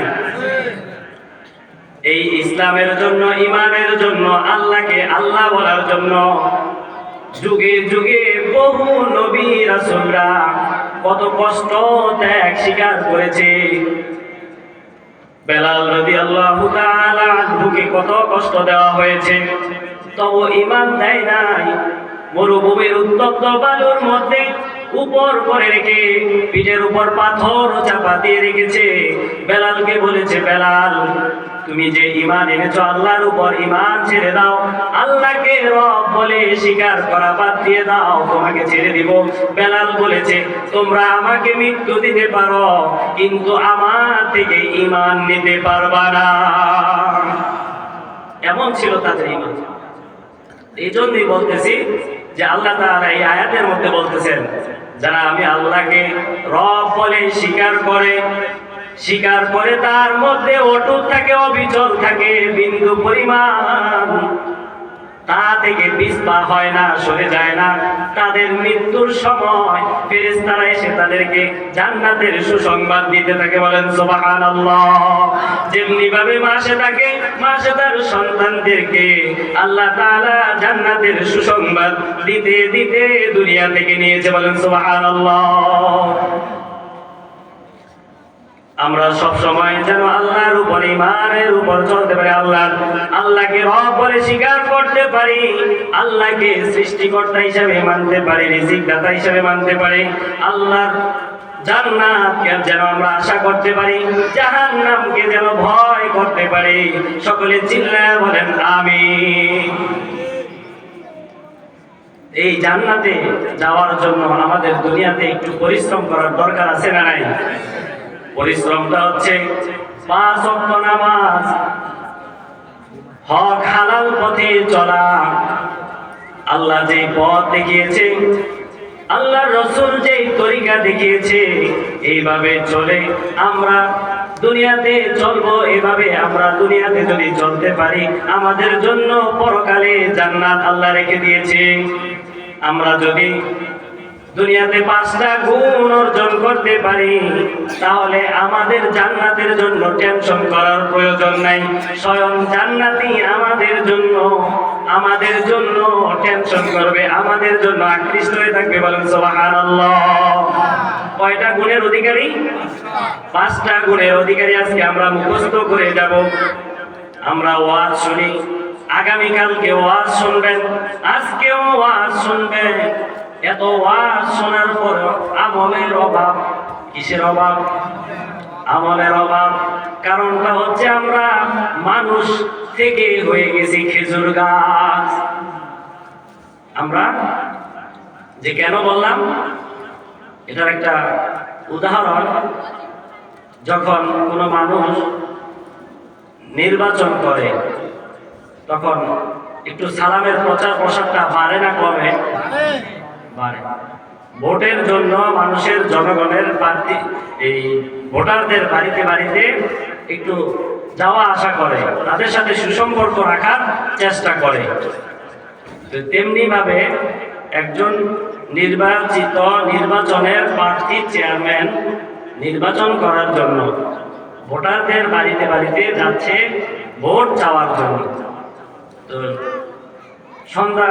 এই ইসলামের জন্য, ঈমানের জন্য, আল্লাহকে আল্লাহ বলার জন্য যুগে যুগে বহু নবী রাসূলরা কত কষ্ট ত্যাগ স্বীকার করেছে। বেলাল রাদিয়াল্লাহু তাআলা আনহুকে কত কষ্ট দেওয়া হয়েছে, তবু ঈমান দেয় নাই। মরুভূমির উত্তপ্ত বালুর মধ্যে উপর করে রেখে পিঠের উপর পাথর চাপা দিয়ে রেখেছে। বেলালকে বলেছে, বেলাল তুমি যে ঈমান এনেছো আল্লাহর উপর, ঈমান ছেড়ে দাও, আল্লাহকে রব বলে স্বীকার করা বাদ দিয়ে দাও, তোমাকে ছেড়ে দিব। বেলাল বলেছে, তোমরা আমাকে মৃত্যু দিতে পারো, কিন্তু আমার থেকে ঈমান নিতে পারবা না। এমন ছিল তাদের ঈমান। এই জন্যই বলতেছি যে আল্লাহ তাআলা এই আয়াতের মধ্যে বলতেছেন, যারা আমি আল্লাহকে রব বলে স্বীকার করে তার মধ্যে অটুট থাকে, অবিচল থাকে, বিন্দু পরিমাণ তা থেকে পিছপা হয় না, সরে যায় না, তাদের মৃত্যুর সময় ফেরেশতারা এসে তাদেরকে জান্নাতের সুসংবাদ দিতে থাকে। বলেন সুবহানাল্লাহ। যেমনি ভাবে মাসে তার সন্তানদেরকে আল্লাহ তাআলা জান্নাতের সুসংবাদ দিতে দিতে দুনিয়া থেকে নিয়েছে। বলেন সুবহানাল্লাহ। আমরা সব সময় যেন আল্লাহর উপর, ঈমানের উপর চলতে পারি, আল্লাহকে রব বলে স্বীকার করতে পারি, আল্লাহকে সৃষ্টিকর্তা হিসেবে মানতে পারি, রিজিক দাতা হিসেবে মানতে পারি, আল্লাহর জান্নাতকে যেন আমরা আশা করতে পারি, জাহান্নামকে যেন ভয় করতে পারি। সকলে চিল্লায়া বলেন আমিন। এই জান্নাতে যাওয়ার জন্য আমাদের দুনিয়াতে একটু পরিশ্রম করার দরকার আছে না নাই? পরিশ্রমটা হচ্ছে 5 ওয়াক্ত নামাজ, হক হালাল পথে চলা। আল্লাহ যে পথ দেখিয়েছে, আল্লাহর রাসূল যে তরিকা দেখিয়েছে, এইভাবে চলে আমরা দুনিয়াতে চলবো। এভাবে আমরা দুনিয়াতে যদি চলতে পারি, আমাদের জন্য পরকালে জান্নাত আল্লাহ রেখে দিয়েছে। আমরা যদি দুনিয়াতে 5টা গুণ অর্জন করতে পারি, তাহলে আমাদের জান্নাতের জন্য টেনশন করার প্রয়োজন নাই। স্বয়ং জান্নাতই আমাদের জন্য টেনশন করবে, আমাদের জন্য আকৃষ্ট হয়ে থাকবে। বলেন সুবহানাল্লাহ। কয়টা গুণের অধিকারী? 5টা গুণের অধিকারী আজকে আমরা মুখস্থ করে যাব। আমরা ওয়াজ শুনি, আগামীকালকে ওয়াজ শুনবেন, আজকেও ওয়াজ শুনবেন। এত ওয়াজ শোনার পর আমলের অভাব। কিসের অভাব? আমলের অভাব। কারণটা হচ্ছে আমরা মানুষ থেকে হয়ে গেছি খেজুর গাছ। আমরা যে কেন বললাম, এটার একটা উদাহরণ, যখন কোনো মানুষ নির্বাচন করে তখন একটু সালামের প্রচার প্রসারটা বাড়ে না কমে? বাড়ে। ভোটের জন্য মানুষের, জনগণের প্রার্থী, এই ভোটারদের বাড়িতে বাড়িতে একটু যাওয়া আসা করে, তাদের সাথে সুসম্পর্ক রাখার চেষ্টা করে। তেমনি ভাবে একজন নির্বাচনের প্রার্থী চেয়ারম্যান নির্বাচন করার জন্য ভোটারদের বাড়িতে বাড়িতে যাচ্ছে ভোট চাওয়ার জন্য। তো সন্ধ্যা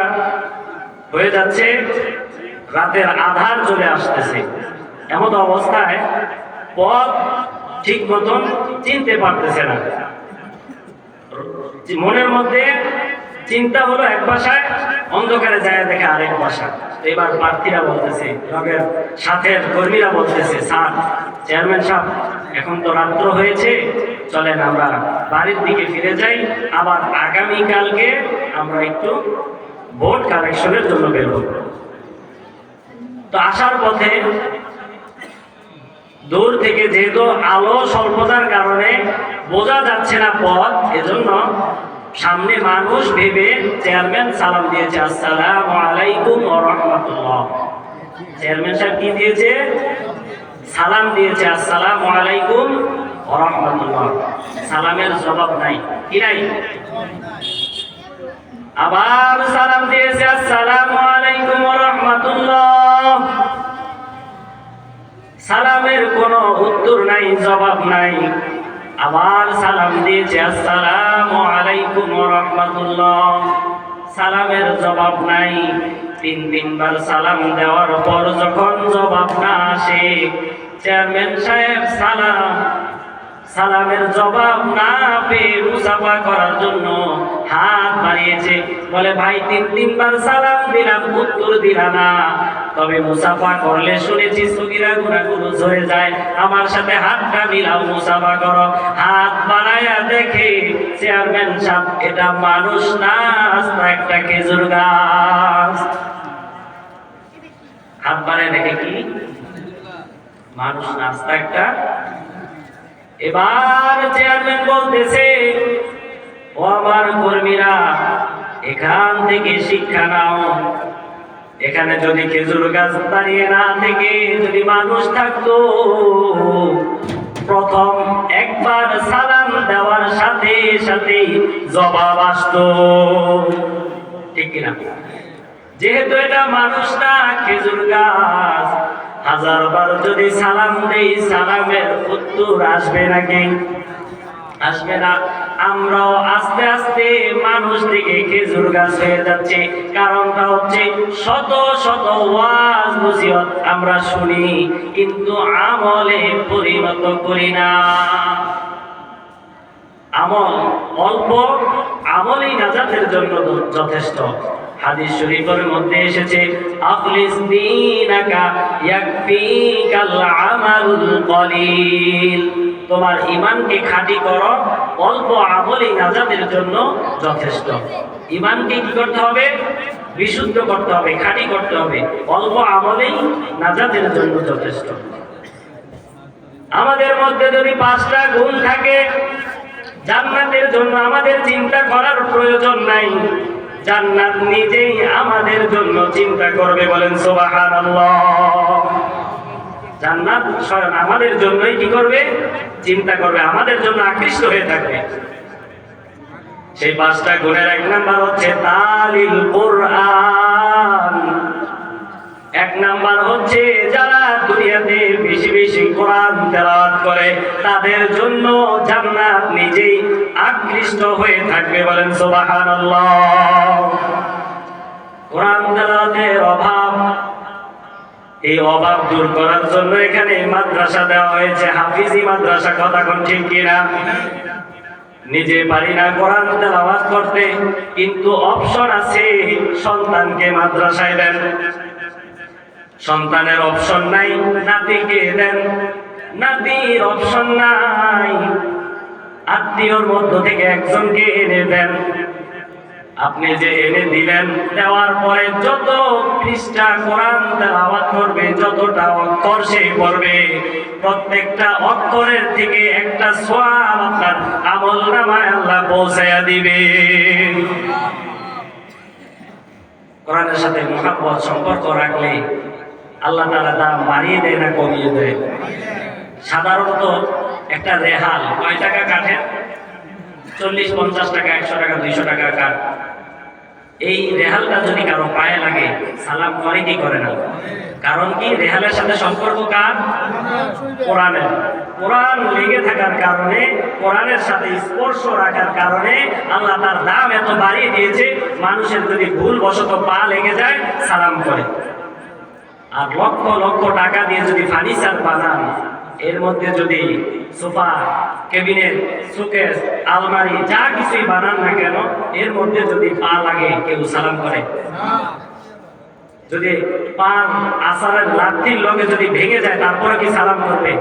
হয়ে যাচ্ছে, রাতের আধার চলে আসতেছে, এমন অবস্থায় পথ ঠিক মতন চিনতে পারতেছে না। মনের মধ্যে চিন্তা হলো এক বাসায়, অন্ধকারে যায় দেখে আরেক বাসা। এবার প্রার্থীরা বলতেছে, রঙের সাথের কর্মীরা বলতেছে, স্যার চেয়ারম্যান সাহেব এখন তো রাত্র হয়েছে, চলেন আমরা বাড়ির দিকে ফিরে যাই, আবার আগামীকালকে আমরা একটু ভোট কালেকশনের জন্য বের হব। তো আসার পথে দূর থেকে যেহেতু আলো স্বল্পতার কারণে বোঝা যাচ্ছে না পথ, এজন্য সামনে মানুষ ভেবে চেয়ারম্যান সালাম দিয়েছে, আসসালামু আলাইকুম ওয়া রাহমাতুল্লাহ। চেয়ারম্যান সাহেব কি দিয়েছে? সালাম দিয়েছে, আসসালামু আলাইকুম ওয়া রাহমাতুল্লাহ। সালামের জবাব নাই, কি নাই? আবার সালাম দিয়েছে, আসসালামু আলাইকুম ওয়া রাহমাতুল্লাহ। সালামের কোনো উত্তর নাই, জবাব নাই। আবার সালাম দিয়েছে, আসসালামু আলাইকুম ওয়া রাহমাতুল্লাহ। সালামের জবাব নাই। তিনবার সালাম দেওয়ার পর যখন জবাব না আসে, চেয়ারম্যান সাহেব সালামের জবাব না পেয়ে মুসাফা করার জন্য হাত বাড়িয়েছে। বলে, ভাই তিনবার সালাম দিলাম, উত্তর দিলা না, তবে মুসাফা করলে শুনেছি সগীরা গুনাহগুলো ঝরে যায়, আমার সাথে হাতটা মিলাও, মুসাফা করো। হাত বাড়ায়া দেখে চেয়ারম্যান সাহেব এটা মানুষ না, আস্তা একটা খেজুর গাছ। হাত বাড়ায় দেখে কি মানুষ না, আস্তা একটা। এবার চেয়ারম্যান বলতেছে, ও আমার কর্মীরা, এখান থেকে শিক্ষা নাও। এখানে যদি খেজুর গাছ দাঁড়িয়ে না থেকে যদি মানুষ থাকতো, প্রথম একবার সালাম দেওয়ার সাথে সাথে জবাব আসতো, ঠিক কিনা? যেহেতু এটা মানুষ না, খেজুর গাছ, হাজারবার যদি সালাম দেই, সালামের উত্তর আসবে নাকি? আসবে না। আমরাও আস্তে আস্তে মানুষ থেকে খেজুর গাছ হয়ে যাচ্ছে। কারণটা হচ্ছে শত শত ওয়াজ নসিহত আমরা শুনি, কিন্তু আমলে পরিণত করি না। আমল অল্প, আমলই নাজাতের জন্য যথেষ্ট। হাদিস শরীফের মধ্যে এসেছে, আখলিস দীনাকা ইয়াকফিকাল আমালুল কলিল। তোমার ঈমানকে খাঁটি করো, অল্প আমলই নাজাতের জন্য যথেষ্ট। ঈমানকে কি করতে হবে? বিশুদ্ধ করতে হবে, খাঁটি করতে হবে, অল্প আমলেই নাজাতের জন্য যথেষ্ট। আমাদের মধ্যে যদি 5টা গুণ থাকে, জান্নাতের জন্য আমাদের চিন্তা করার প্রয়োজন নাই, জান্নাত নিজেই আমাদের জন্য চিন্তা করবে। বলেন সুবহানাল্লাহ। জান্নাত স্বয়ং আমাদের জন্যই কি করবে? চিন্তা করবে, আমাদের জন্য আকৃষ্ট হয়ে থাকবে। সেই 5টা গুণের 1 নাম্বার হচ্ছে তালিল কোরআন। 1 নাম্বার হচ্ছে যারা দুনিয়াতে বেশি বেশি কোরআন তেলাওয়াত করে, তাদের জন্য জান্নাত নিজেই আকৃষ্ট হয়ে থাকবে। বলেন সুবহানাল্লাহ। কোরআন তেলাওয়াতের অভাব, এই অভাব দূর করার জন্য এখানে মাদ্রাসা দেওয়া হয়েছে, হাফিজি মাদ্রাসা। কথা কোন ঠিক কিনা? নিজে পারি না কোরআন তেলাওয়াত করতে, কিন্তু অপশন আছে, সন্তানকে মাদ্রাসায় দেন। সন্তানের অপশন নাই, নাতিকে দেন। নাতির অপশন নাই, আত্মীয়র মধ্য থেকে একজনকে এনে দেন। আপনি যে এনে দিলেন, দেওয়ার পরে যত পৃষ্ঠা কোরআন তেলাওয়াত করবে, যতটা অক্ষর সে পড়বে, প্রত্যেকটা অক্ষরের থেকে একটা সওয়াব আপনার আমলনামায় আল্লাহ পৌঁছায়া দিবে। কোরআনের সাথে মুহাব্বত সম্পর্ক রাখলে আল্লাহ তাআলা দাম বাড়িয়ে দেয় না কমিয়ে দেয়? সাধারণত একটা রেহাল কয় টাকা কাটে? 40-50 টাকা, 100 টাকা, 200 টাকা কাট। এই রেহালটা যদি কারো পায়ে লাগে, সালাম করে কি করে না? কারণ কি, রেহালের সাথে সম্পর্ক কার? কোরআনের। কোরআন লেগে থাকার কারণে, কোরআনের সাথে স্পর্শ রাখার কারণে আল্লাহ তার দাম এত বাড়িয়ে দিয়েছে, মানুষের যদি ভুল বশত পা লেগে যায় সালাম করে। আর লক্ষ লক্ষ টাকা দিয়ে যদি ফার্নিচার বানান, এর মধ্যে যদি সোফা, কেবিনেট, শোকেস, আলমারি যা কিছুই বানান না কেন, এর মধ্যে যদি পা লাগে কেউ সালাম করে? যদি পা আসারের লাঠির লগে যদি ভেঙে যায় তারপরে কি সালাম করবে?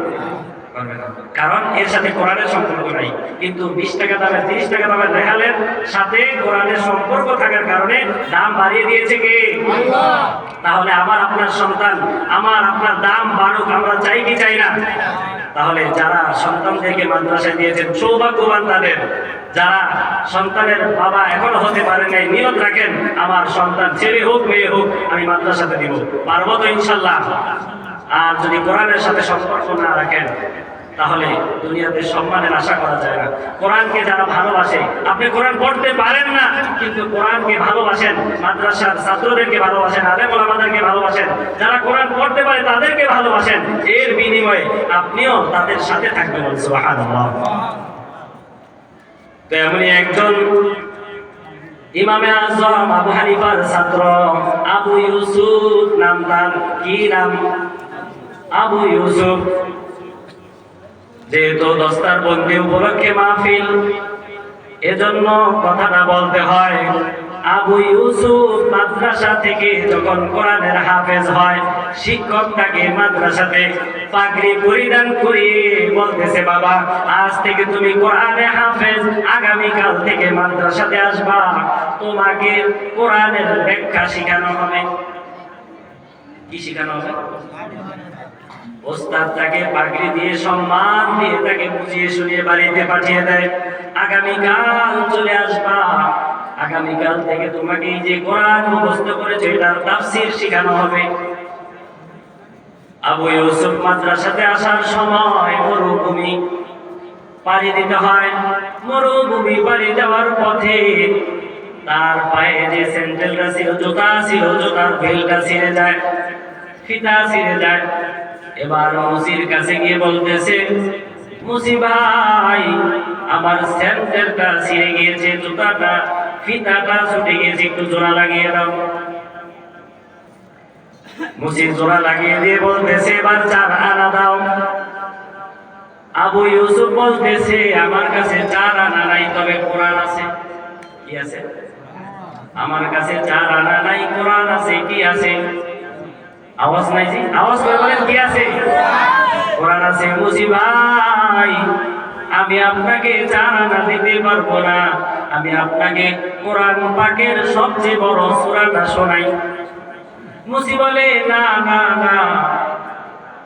করবে না। কারণ এর সাথে কোরআনের সম্পর্ক নাই। কিন্তু 20 টাকা দামের, 30 টাকা দামের রেহালের সাথে কোরআনের সম্পর্ক থাকার কারণে দাম বাড়িয়ে দিয়েছে কে? আল্লাহ। তাহলে আমার আপনার সন্তান, আমার আপনার দাম বাড়ুক, আমরা চাই কি চাই না? তাহলে যারা সন্তানদেরকে মাদ্রাসায় দিয়েছেন সৌভাগ্যবান তাদের। যারা সন্তানের বাবা এখনো হতে পারেন নাই, নিয়ত রাখেন আমার সন্তান ছেলে হোক মেয়ে হোক আমি মাদ্রাসাতে দিব, পারবো তো ইনশাল্লাহ। আর যদি কোরআনের সাথে সম্পর্ক না রাখেন তাহলে দুনিয়াতে সম্মানের আশা করা যায় না। কোরআনকে যারা ভালোবাসে, আপনি কোরআন পড়তে পারেন না কিন্তু কোরআনকে ভালোবাসেন, মাদ্রাসার ছাত্রদেরকে ভালোবাসেন, আলেম ওলামাদেরকে ভালোবাসেন, যারা কোরআন পড়তে পারে তাদেরকে ভালোবাসেন, এর বিনিময়ে আপনিও তাদের সাথে থাকবেন। সুবহানাল্লাহ। তো এমনই একজন ইমামে আজম আবু হানিফার ছাত্র আবু ইউসুফ, নাম তার কি নাম? আবু ইউসুফ। যেহেতু দস্তার বন্দি উপলক্ষে মাহফিল, এজন্য কথাটা বলতে হয়। আবু ইউসুফ মাদ্রাসা থেকে যখন কোরআনের হাফেজ হয়, শিক্ষক তাকে মাদ্রাসাতে পাগড়ি পরিধান করিয়ে বলতেছে, বাবা আজ থেকে তুমি কোরআনে হাফেজ, আগামীকাল থেকে মাদ্রাসাতে আসবা, তোমাকে কোরআনের ব্যাখ্যা শেখানো হবে। কি শেখানো হবে? ওস্তাদ তাকে পাগড়ি দিয়ে সম্মান দিয়ে তাকে বুঝিয়ে শুনিয়ে বাড়িতে পাঠিয়ে দেয়, আগামীকাল চলে আসবা, আগামীকাল থেকে তোমাকে এই যে কোরআন মুখস্থ করেছে এটার তাফসীর শেখানো হবে। আবু ইউসুফ মাদ্রাসাতে আসার সময় মরুভূমি পাড়ি দিতে হয়। মরুভূমি পাড়ি দেওয়ার পথে তার পায়ে যে স্যান্ডেলটা ছিল, জুতা ছিল, জুতার বেলটা ছিঁড়ে যায়, ফিতা ছিঁড়ে যায়। এবার মুসির কাছে গিয়ে বলতেছে, মুসি ভাই আমার স্যান্ডেলটা ছিঁড়ে গিয়েছে, জুতাটা, ফিতাটা ছুটে গিয়েছে, একটু জোড়া লাগিয়ে দাও। মুসি জোড়া লাগিয়ে দিয়ে বলতেছে, এবার 4 আনা দাও। আবু ইউসুফ বলতেছে, আমার কাছে 4 আনা নাই, তবে কোরআন আছে। কি আছে? আমার কাছে 4 আনা নাই, কোরআন আছে। কি আছে? আওয়াজ নাই জি, আওয়াজ করে বলেন কি আছে? কোরআন আছে। মুসি ভাই আমি আপনাকে 4 আনা দিতে পারবো না, আমি আপনাকে কোরআন পাকের সবচেয়ে বড় সূরাটা শোনাই। মুসি বলে, না না না,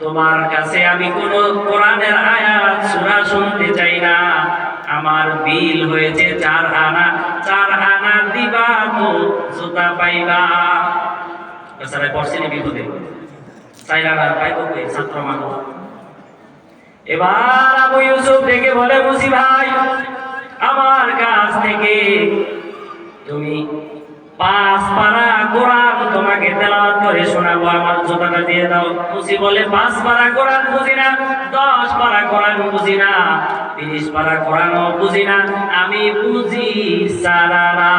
তোমার কাছে আমি কোন কোরআনের আয়াত সূরা শুনতে চাই না, আমার বিল হয়েছে 4 আনা, 4 আনা দিবা তো জুতা পাইবা। বেচারা পড়ছেনি বিপদে, 4 আনার পাইবো কই? ছাত্র মানুষ। এবার আবু ইউসুফ ডেকে বলে, মুসি ভাই আমার কাছ থেকে তুমি 5 পারা কোরআন তোমাকে তেলাওয়াত করে শোনাবো, আমার জুতাটা দিয়ে দাও। মুসি বলে, 5 পারা কোরআন বুঝি না, 10 পারা কোরআন বুঝি না, 30 পারা কোরআনও বুঝি না, আমি বুঝি 4 আনা।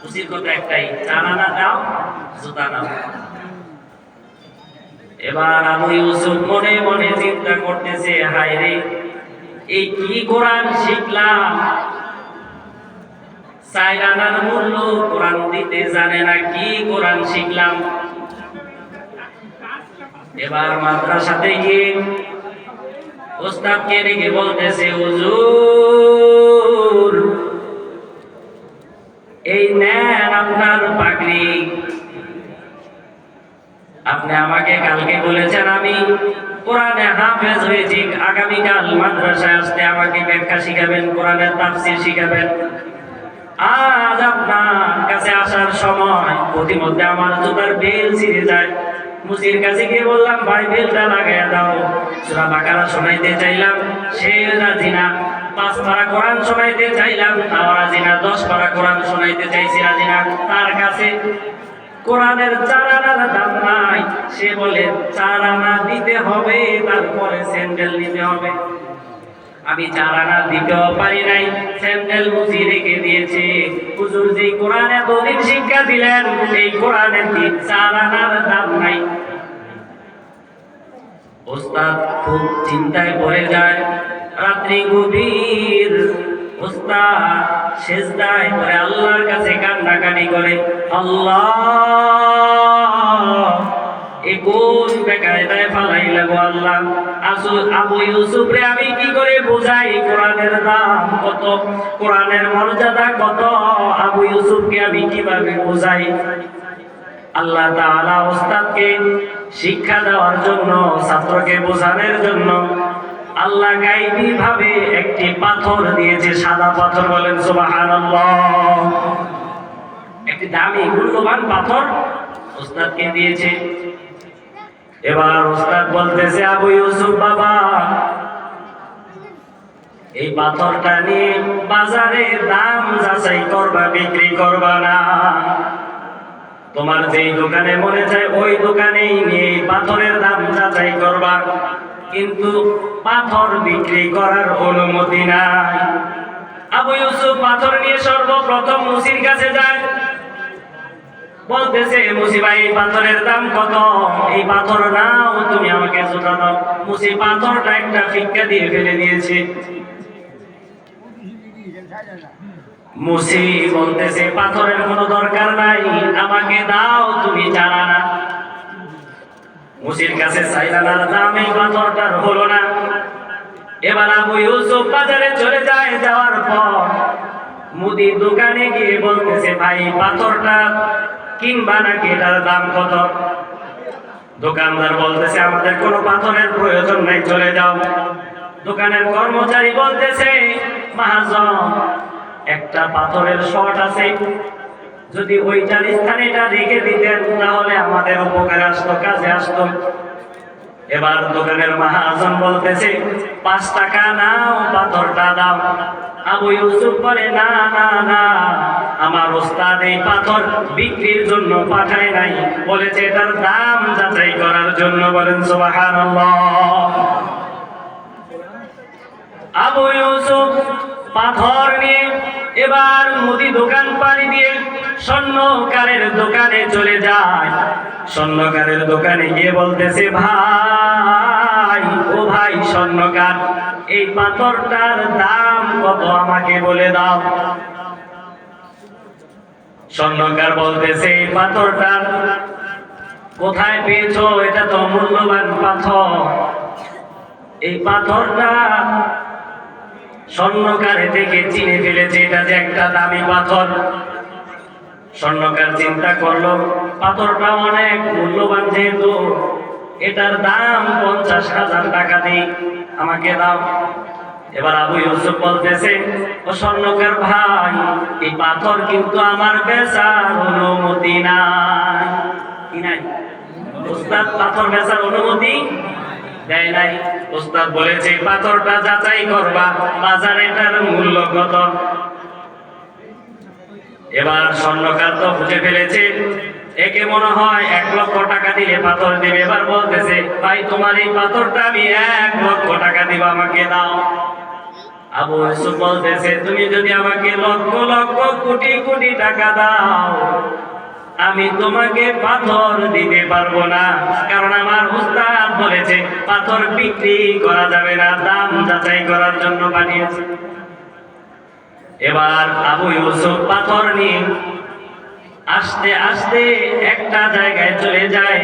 মুসির কথা একটাই, 4 আনা দাও, জুতা দাও। এবার আবু ইউসুফ মনে মনে চিন্তা করতেছে, হায় রে এই কি কোরআন শিখলাম, 4 আনার মূল্য কোরআন দিতে জানে না, কি কোরআন শিখলাম। এবার মাদ্রাসাতে গিয়ে ওস্তাদকে ডেকে বলতেছে, হুজুর এই নেন আপনার পাগড়ি, আপনি আমাকে কালকে বলেছেন আমি কোরআনে হাফেজ হয়েছি, আগামীকাল মাদ্রাসায় আসতে আমাকে ব্যাখ্যা শিখাবেন, কোরআনের তাফসীর শিখাবেন। আজ আপনার কাছে আসার সময় প্রতিমধ্যে আমার জুতার বেল ছিঁড়ে যায়। মুসির কাছে গিয়ে বললাম, ভাই বেলটা লাগাইয়া দাও। সূরা বাকারা শোনাইতে চাইলাম, সে রাজি না। 5 পারা কোরআন শোনাইতে চাইলাম, তাও রাজি না। 10 পারা কোরআন শোনাইতে চাইছি, রাজি না। তার কাছে কোরআনের 4 আনার দাম নাই। সে বলে 4 আনা দিতে হবে, তারপরে স্যান্ডেল নিতে হবে। আমি 4 আনা দিতেও পারি নাই, স্যান্ডেল মুছি রেখে দিয়েছে। হুজুর যে কোরআন এতদিন শিক্ষা দিলেন, এই কোরআনের 4 আনার দাম নাই। ওস্তাদ খুব চিন্তায় পড়ে যায়। রাত্রি গভীর, ওস্তাদ সেজদায় পড়ে আল্লাহর কাছে কান্নাকাটি করে, আল্লাহ এ কোন বেকায়দায় ফালাইলে গো আল্লাহ। আবু ইউসুফ রে আমি কি করে বোঝাই কোরআনের দাম কত, কোরআনের মর্যাদা কত, আবু ইউসুফকে আমি কিভাবে বোঝাই। আল্লাহ তাআলা ওস্তাদকে শিক্ষা দেওয়ার জন্য, ছাত্রকে বোঝানোর জন্য আল্লাহ গায়বী ভাবে একটি পাথর দিয়েছে, সাদা পাথর। বলেন সুবহানাল্লাহ। একটি দামি মূল্যবান পাথর ওস্তাদকে দিয়েছে। এবার ওস্তাদ বলতেছে, আবু ইউসুফ বাবা, এই পাথরটা নিয়ে বাজারে দাম যাচাই করবা, বিক্রি করবা না। তোমার যেই দোকানে মনে চায় ওই দোকানেই নিয়ে পাথরের দাম যাচাই করবা, কিন্তু পাথর বিক্রি করার অনুমতি নাই। আবু ইউসুফ পাথর নিয়ে সর্বপ্রথম মুসির কাছে যায়। বলতেছে, মুসি ভাই পাথরের দাম কত? এই পাথর নাও, তুমি আমাকে জোতা দাও। মুসি পাথরটা একটা ফিক্কা দিয়ে ফেলে দিয়েছে। মুসি বলতেছে, পাথরের কোনো দরকার নাই, আমাকে দাও তুমি 4 আনা। মুসির কাছে 4 আনার দাম এই পাথরটার হলো না। এবার আবু ইউসুফ বাজারে চলে যায়। যাওয়ার পর মুদির দোকানে গিয়ে বলতেছে, ভাই পাথরটা কিনবা নাকি, এটার দাম কত? দোকানদার বলতেছে, আমাদের কোনো পাথরের প্রয়োজন নাই, চলে যাও। দোকানের কর্মচারী বলতেছে, মহাজন একটা পাথরের শর্ট আছে, যদি ওইটার স্থানে এটা রেখে দিতেন তাহলে আমাদের উপকারে আসতো, কাজে আসতো। এবার দোকানের মহাজন বলতেছে, 5 টাকা নাও, পাথরটা দাও। আবু ইউসুফ বলে, না না না, আমার ওস্তাদ এই পাথর বিক্রির জন্য পাঠায় নাই, বলেছে এটার দাম যাচাই করার জন্য। বলেন সুবহানাল্লাহ। আবু ইউসুফ পাথর নিয়ে এবার মুদি দোকান পাড়ি দিয়ে স্বর্ণকারের দোকানে চলে যায়। স্বর্ণকারের দোকানে গিয়ে বলতেছে, ভাই ও ভাই স্বর্ণকার, এই পাথরটার দাম কত আমাকে বলে দাও। স্বর্ণকার বলতেছে, এই পাথরটার কোথায় পেয়েছো? এটা তো মূল্যবান পাথর। এই পাথরটা স্বর্ণকারে থেকে চিনে ফেলেছে এটা যে একটা দামি পাথর। স্বর্ণকার চিন্তা করলো, পাথরটা অনেক মূল্যবান, যেহেতু এটার দাম 50,000 টাকা দিই, আমাকে দাও। এবার আবু ইউসুফ বলতেছে, ও স্বর্ণকার ভাই, এই পাথর কিন্তু আমার বেচার অনুমতি নাই। কি নাই? ওস্তাদ পাথর বেচার অনুমতি দেয় নাই। ওস্তাদ বলেছে, পাথরটা যাচাই করবা, বাজারে এটার মূল্য কত। এবার স্বর্ণকার তো বুঝে ফেলেছে, একে মনে হয় 1 লক্ষ টাকা দিলে পাথর দেবে। এবার বলতেছে, ভাই তোমার এই পাথরটা আমি 1 লক্ষ টাকা দিব, আমাকে দাও। আবু ইউসুফ বলতেছে, তুমি যদি আমাকে লক্ষ লক্ষ কোটি কোটি টাকা দাও, আমি তোমাকে পাথর দিতে পারবো না, কারণ আমার উস্তাদ বলেছে পাথর বিক্রি করা যাবে না, দাম যাচাই করার জন্য পাঠিয়েছে। এবার আবু ইউসুফ পাথর নিয়ে আস্তে আস্তে একটা জায়গায় চলে যায়,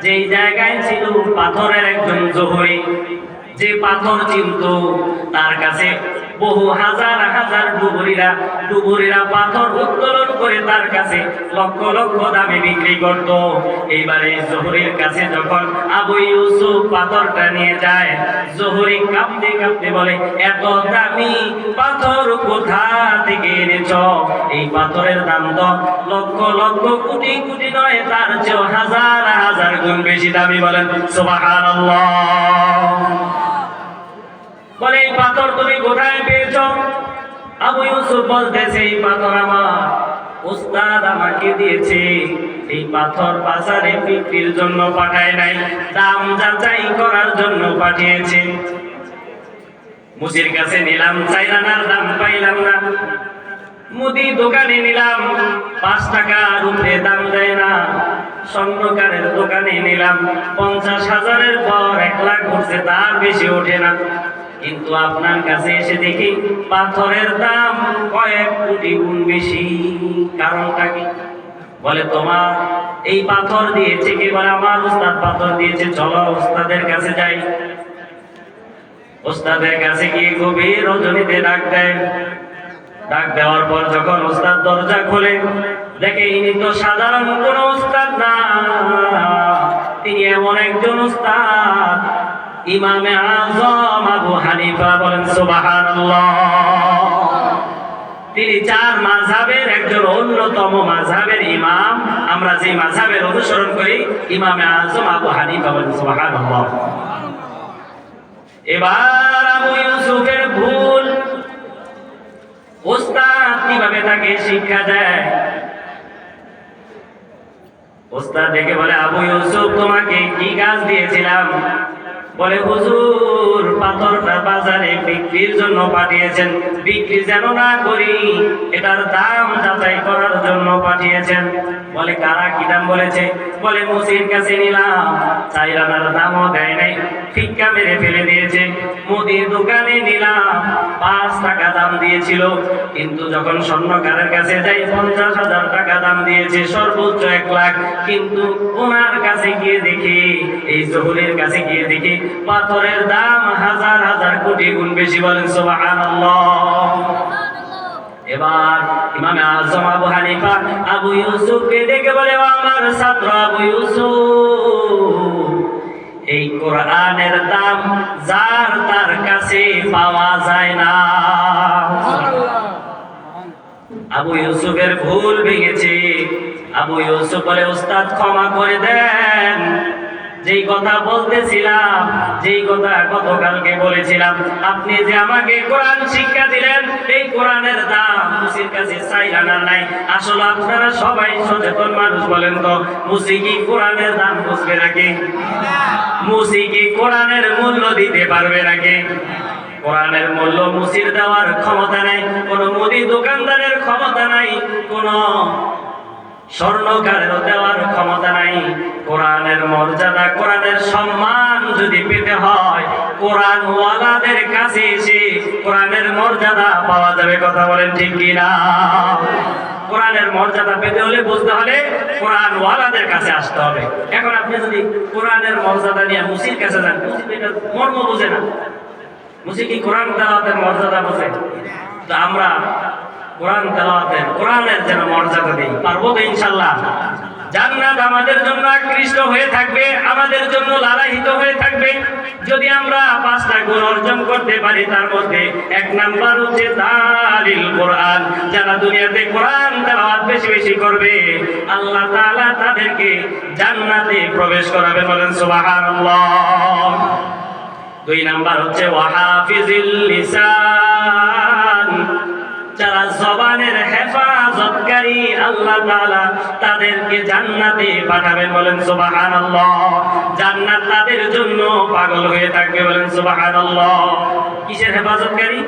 যেই জায়গায় ছিল পাথরের একজন জহুরি, যে পাথর চিনত। তার কাছে বহু হাজার হাজার ডুবুরিরা পাথর উত্তোলন করে তার কাছে লক্ষ লক্ষ দামে বিক্রি করত। এইবারে জহুরির কাছে যখন আবু ইউসুফ পাথরটা নিয়ে যায়, জহুরি কাঁপতে কাঁপতে বলে, এত দামি পাথর কোথা থেকে এনেছ? এই পাথরের দাম তো লক্ষ লক্ষ কোটি কোটি নয়, তার চেয়েও হাজার হাজার গুণ বেশি দামি। বলেন সুবহানাল্লাহ। বলে এই পাথর তুমি কোথায় পেয়েছো? আবু ইউসুফ বলতেছে এই পাথর আমার উস্তাদ আমাকে দিয়েছে। এই পাথর বাজারে বিক্রির জন্য পাঠায় নাই, দাম যাচাই করার জন্য পাঠিয়েছে। মুসির কাছে নিলাম, চাইলানার দাম পাইলাম না। মুদি দোকানে নিলাম, 5 টাকার উপরে দাম দেয় না। স্বর্ণকারের দোকানে নিলাম, 50,000-এর পর 1 লাখ উঠছে, তার বেশি ওঠে না। কিন্তু আপনার কাছে এসে দেখি পাথরের দাম কয়েক কোটি গুণ বেশি। কারণটা কি? বলে তোমার এই পাথর দিয়েছে কি? বলে আমার উস্তাদ পাথর দিয়েছে। চলো উস্তাদের কাছে যাই। উস্তাদের কাছে গিয়ে গভীর রজনীতে ডাক দেয়। ডাক দেওয়ার পর যখন উস্তাদ দরজা খোলে, দেখে ইনি তো সাধারণ কোন উস্তাদ না, তিনি এমন একজন উস্তাদ, ইমামে আযম আবু হানিফা। বলেন সুবহানাল্লাহ। তিনি 4 মাযহাবের একজন অন্যতম মাযহাবের ইমাম। আমরা যে মাযহাবের অনুসরণ করি, ইমামে আযম আবু হানিফা। বলেন সুবহানাল্লাহ। এবার আবু ইউসুফের ভুল, উস্তাদ কিভাবে তাকে শিক্ষা দেয়। উস্তাদ দেখে বলে আবু ইউসুফ তোমাকে কি কাজ দিয়েছিলাম? বলে হুজুর পাথরটা বাজারে বিক্রির জন্য পাঠিয়েছেন, বিক্রি যেন না করি এটার দাম যাচাই করার জন্য পাঠিয়েছেন। বলে কারা কি দাম বলেছে? বলে মুসির কাছে নিলাম, 4 আনার দামও দেয় নাই, ফিক্কা মেরে ফেলে দিয়েছে। মুদির দোকানে নিলাম, 5 টাকা দাম দিয়েছিল, কিন্তু যখন স্বর্ণকারের কাছে যাই 50,000 টাকা দাম দিয়েছে, সর্বোচ্চ 1 লাখ। কিন্তু ওনার কাছে গিয়ে দেখি, এই জহুরের কাছে গিয়ে দেখি পাথরের দাম হাজার হাজার কোটি গুণ বেশি। বলেন সুবহানাল্লাহ। এবার ইমামে আযম আবু হানিফা আবু ইউসুফকে ডেকে বলে ও আমার ছাত্র আবু ইউসুফ, এই কোরআনের দাম যার তার কাছে পাওয়া যায় না। আবু ইউসুফের ভুল ভেঙেছে। আবু ইউসুফ বলে উস্তাদ ক্ষমা করে দেন, যেই কথা বলতেছিলাম, যেই কথা গতকালকে বলেছিলাম, আপনি যে আমাকে কোরআন শিক্ষা দিলেন, এই কোরআনের দাম মুসির কাছে 4 আনা নাই। আসলে আপনারা সবাই সচেতন মানুষ, বলেন তো মুসি কি কোরআনের দাম বুঝবে নাকি? মুসি কি কোরআনের মূল্য দিতে পারবে নাকি? কোরআনের মূল্য মুসির দেওয়ার ক্ষমতা নাই, কোন মুদি দোকানদারের ক্ষমতা নাই, কোন স্বর্ণকারের দেওয়ার ক্ষমতা নাই। কোরআনের মর্যাদা, কোরআনের সম্মান যদি পেতে হয়, কোরআন ওয়ালাদের কাছে এসে কোরআনের মর্যাদা পাওয়া যাবে। কথা বলেন ঠিক কিনা? কোরআনের মর্যাদা পেতে হলে, বুঝতে হলে কোরআন ওয়ালাদের কাছে আসতে হবে। এখন আপনি যদি কোরআনের মর্যাদা নিয়ে মুসির কাছে যান, মুসি এটা মর্ম বোঝে না। মুসি কি কোরআন তেলাওয়াতের মর্যাদা বোঝে? তো আমরা কোরআন তেলাওয়াতের, কোরআনের যেন মর্যাদা দিই, পারবো তো ইনশাআল্লাহ? জান্নাত আমাদের জন্য আকৃষ্ট হয়ে থাকবে, আমাদের জন্য লালায়িত হয়ে থাকবে যদি আমরা 5টা গুণ অর্জন করতে পারি। তার মধ্যে 1 নাম্বার হচ্ছে তালিল কোরআন। যারা দুনিয়াতে কোরআন তেলাওয়াত বেশি বেশি করবে, আল্লাহ তাআলা তাদেরকে জান্নাতে প্রবেশ করাবে। বলেন সুবহানাল্লাহ। 2 নাম্বার হচ্ছে ওয়াহাফিজিল লিসান। যারা জবানের হেফাজতকারী, আল্লাহ তাআলা তাদেরকে জান্নাতে পাঠাবেন। বলেন সুবহানাল্লাহ। জান্নাত তাদের জন্য পাগল হয়ে থাকবে। বলেন সুবহানাল্লাহ। কিসের হেফাজতকারী?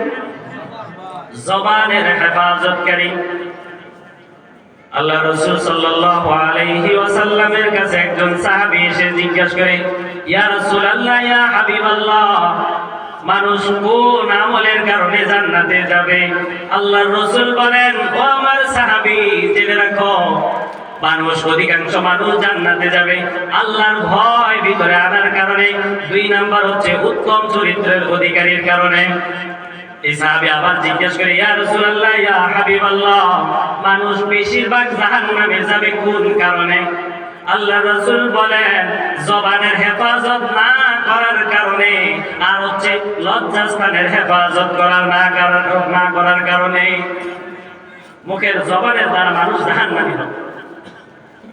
জবানের হেফাজতকারী। আল্লাহ রাসূল সাল্লাল্লাহু আলাইহি ওয়াসাল্লামের কাছে একজন সাহাবী এসে জিজ্ঞাসা করে, ইয়া রাসূলুল্লাহ, ইয়া হাবিবাল্লাহ, মানুষ কোন আমলের কারণে জান্নাতে যাবে? আল্লাহর রাসূল বলেন, ও আমার সাহাবী, জেনে রাখো, অধিকাংশ মানুষ জান্নাতে যাবে আল্লাহর ভয় ভিতরে আনার কারণে। 2 নাম্বার হচ্ছে উত্তম চরিত্রের অধিকারীর কারণে। এই সাহাবী আবার জিজ্ঞেস করে, ইয়া রাসূলুল্লাহ, ইয়া হাবিবাল্লাহ, মানুষ বেশিরভাগ জাহান্নামে যাবে কোন কারণে? আল্লাহ রাসূল বলেন, জবানের হেফাজত না করার কারণে, আর হচ্ছে লজ্জাস্থানের হেফাজত না করার কারণে। মুখের জবানের দ্বারা মানুষ জাহান্নামী হবে।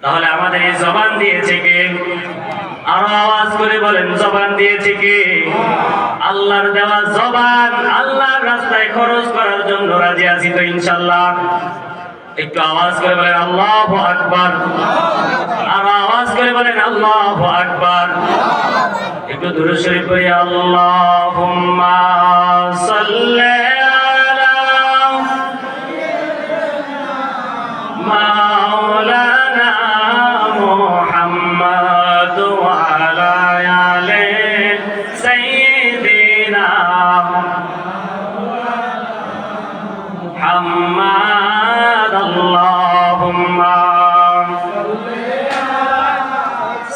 তাহলে আমাদের এই জবান দিয়েছে কে? আরো আওয়াজ করে বলেন জবান দিয়েছে কে? আল্লাহর দেওয়া জবান আল্লাহর রাস্তায় খরচ করার জন্য রাজি আছি তো ইনশাআল্লাহ? একটু আওয়াজ করে বলেন আল্লাহু আকবার। আরো আওয়াজ করে বলেন আল্লাহু আকবার। একটু দুরূদ শরীফ পড়ি। আল্লাহুম্মা সাল্লি আলা মাওলানা মুহাম্মদ ওয়া আলা আলি সাইয়্যিদিনা মুহাম্মদ। আল্লাহুম্মা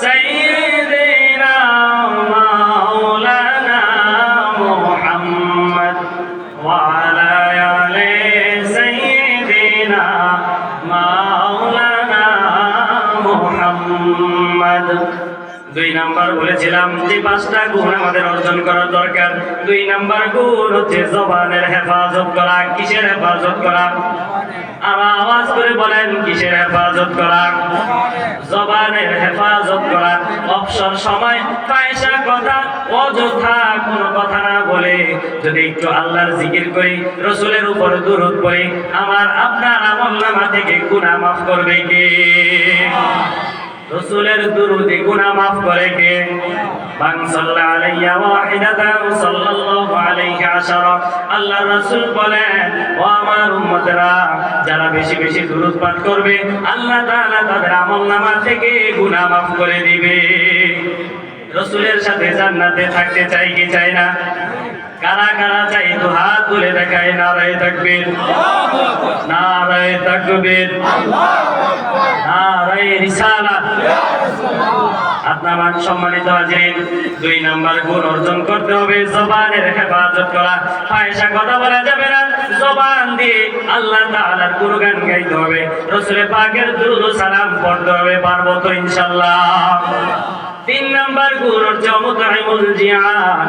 সাইয়্যিদিনা মাওলানা মুহাম্মদ ওয়া আলা আলি সাইয়্যিদিনা মাওলানা মুহাম্মদ। 2 নাম্বার বলেছিলাম যে 5টা গুণ আমাদের অর্জন করার দরকার। 2 নাম্বার গুণ হচ্ছে জবানের হেফাজত করা। কিসের হেফাজত করা? আর আওয়াজ করে বলেন কিসের হেফাজত করা? জবানের হেফাজত করা। অবসর সময় ফায়সা কথা, অযথা কোনো কথা না বলে যদি একটু আল্লাহর জিকির করি, রাসূলের উপর দুরূদ পড়ি, আমার আপনার আমলনামা থেকে গুনাহ মাফ করবে কে? রাসূলের দুরূদে গুনাহ মাফ করে কে? মান সাল্লা আলাইয়া ওয়াহিদাতান সাল্লাল্লাহু আলাইহি আশারা। আল্লাহর রাসূল বলেন, ও আমার উম্মতরা, যারা বেশি বেশি দুরূদ পাঠ করবে আল্লাহ তাআলা তাদের আমলনামা থেকে গুনাহ মাফ করে দিবে। রাসূলের সাথে জান্নাতে থাকতে চাই কি চাই না? কারা কারা চাই তো হাত তুলে দেখায়। নারায়ে তাকবীর, নারায়ে তাকবীর, নারায়ে রিসালাত। আপনার সম্মানিত হাজিরিন, 2 নাম্বার গুণ অর্জন করতে হবে জবানের হেফাজত করা। ফায়সা কথা বলা যাবে না। জবান দিয়ে আল্লাহ তাআলার গুণগান গাইতে হবে, রাসূল পাকের দুরূদ ও সালাম পড়তে হবে। পারবো তো ইনশাআল্লাহ? 3 নাম্বার গুণ হচ্ছে মুতাইমুল জিয়ান,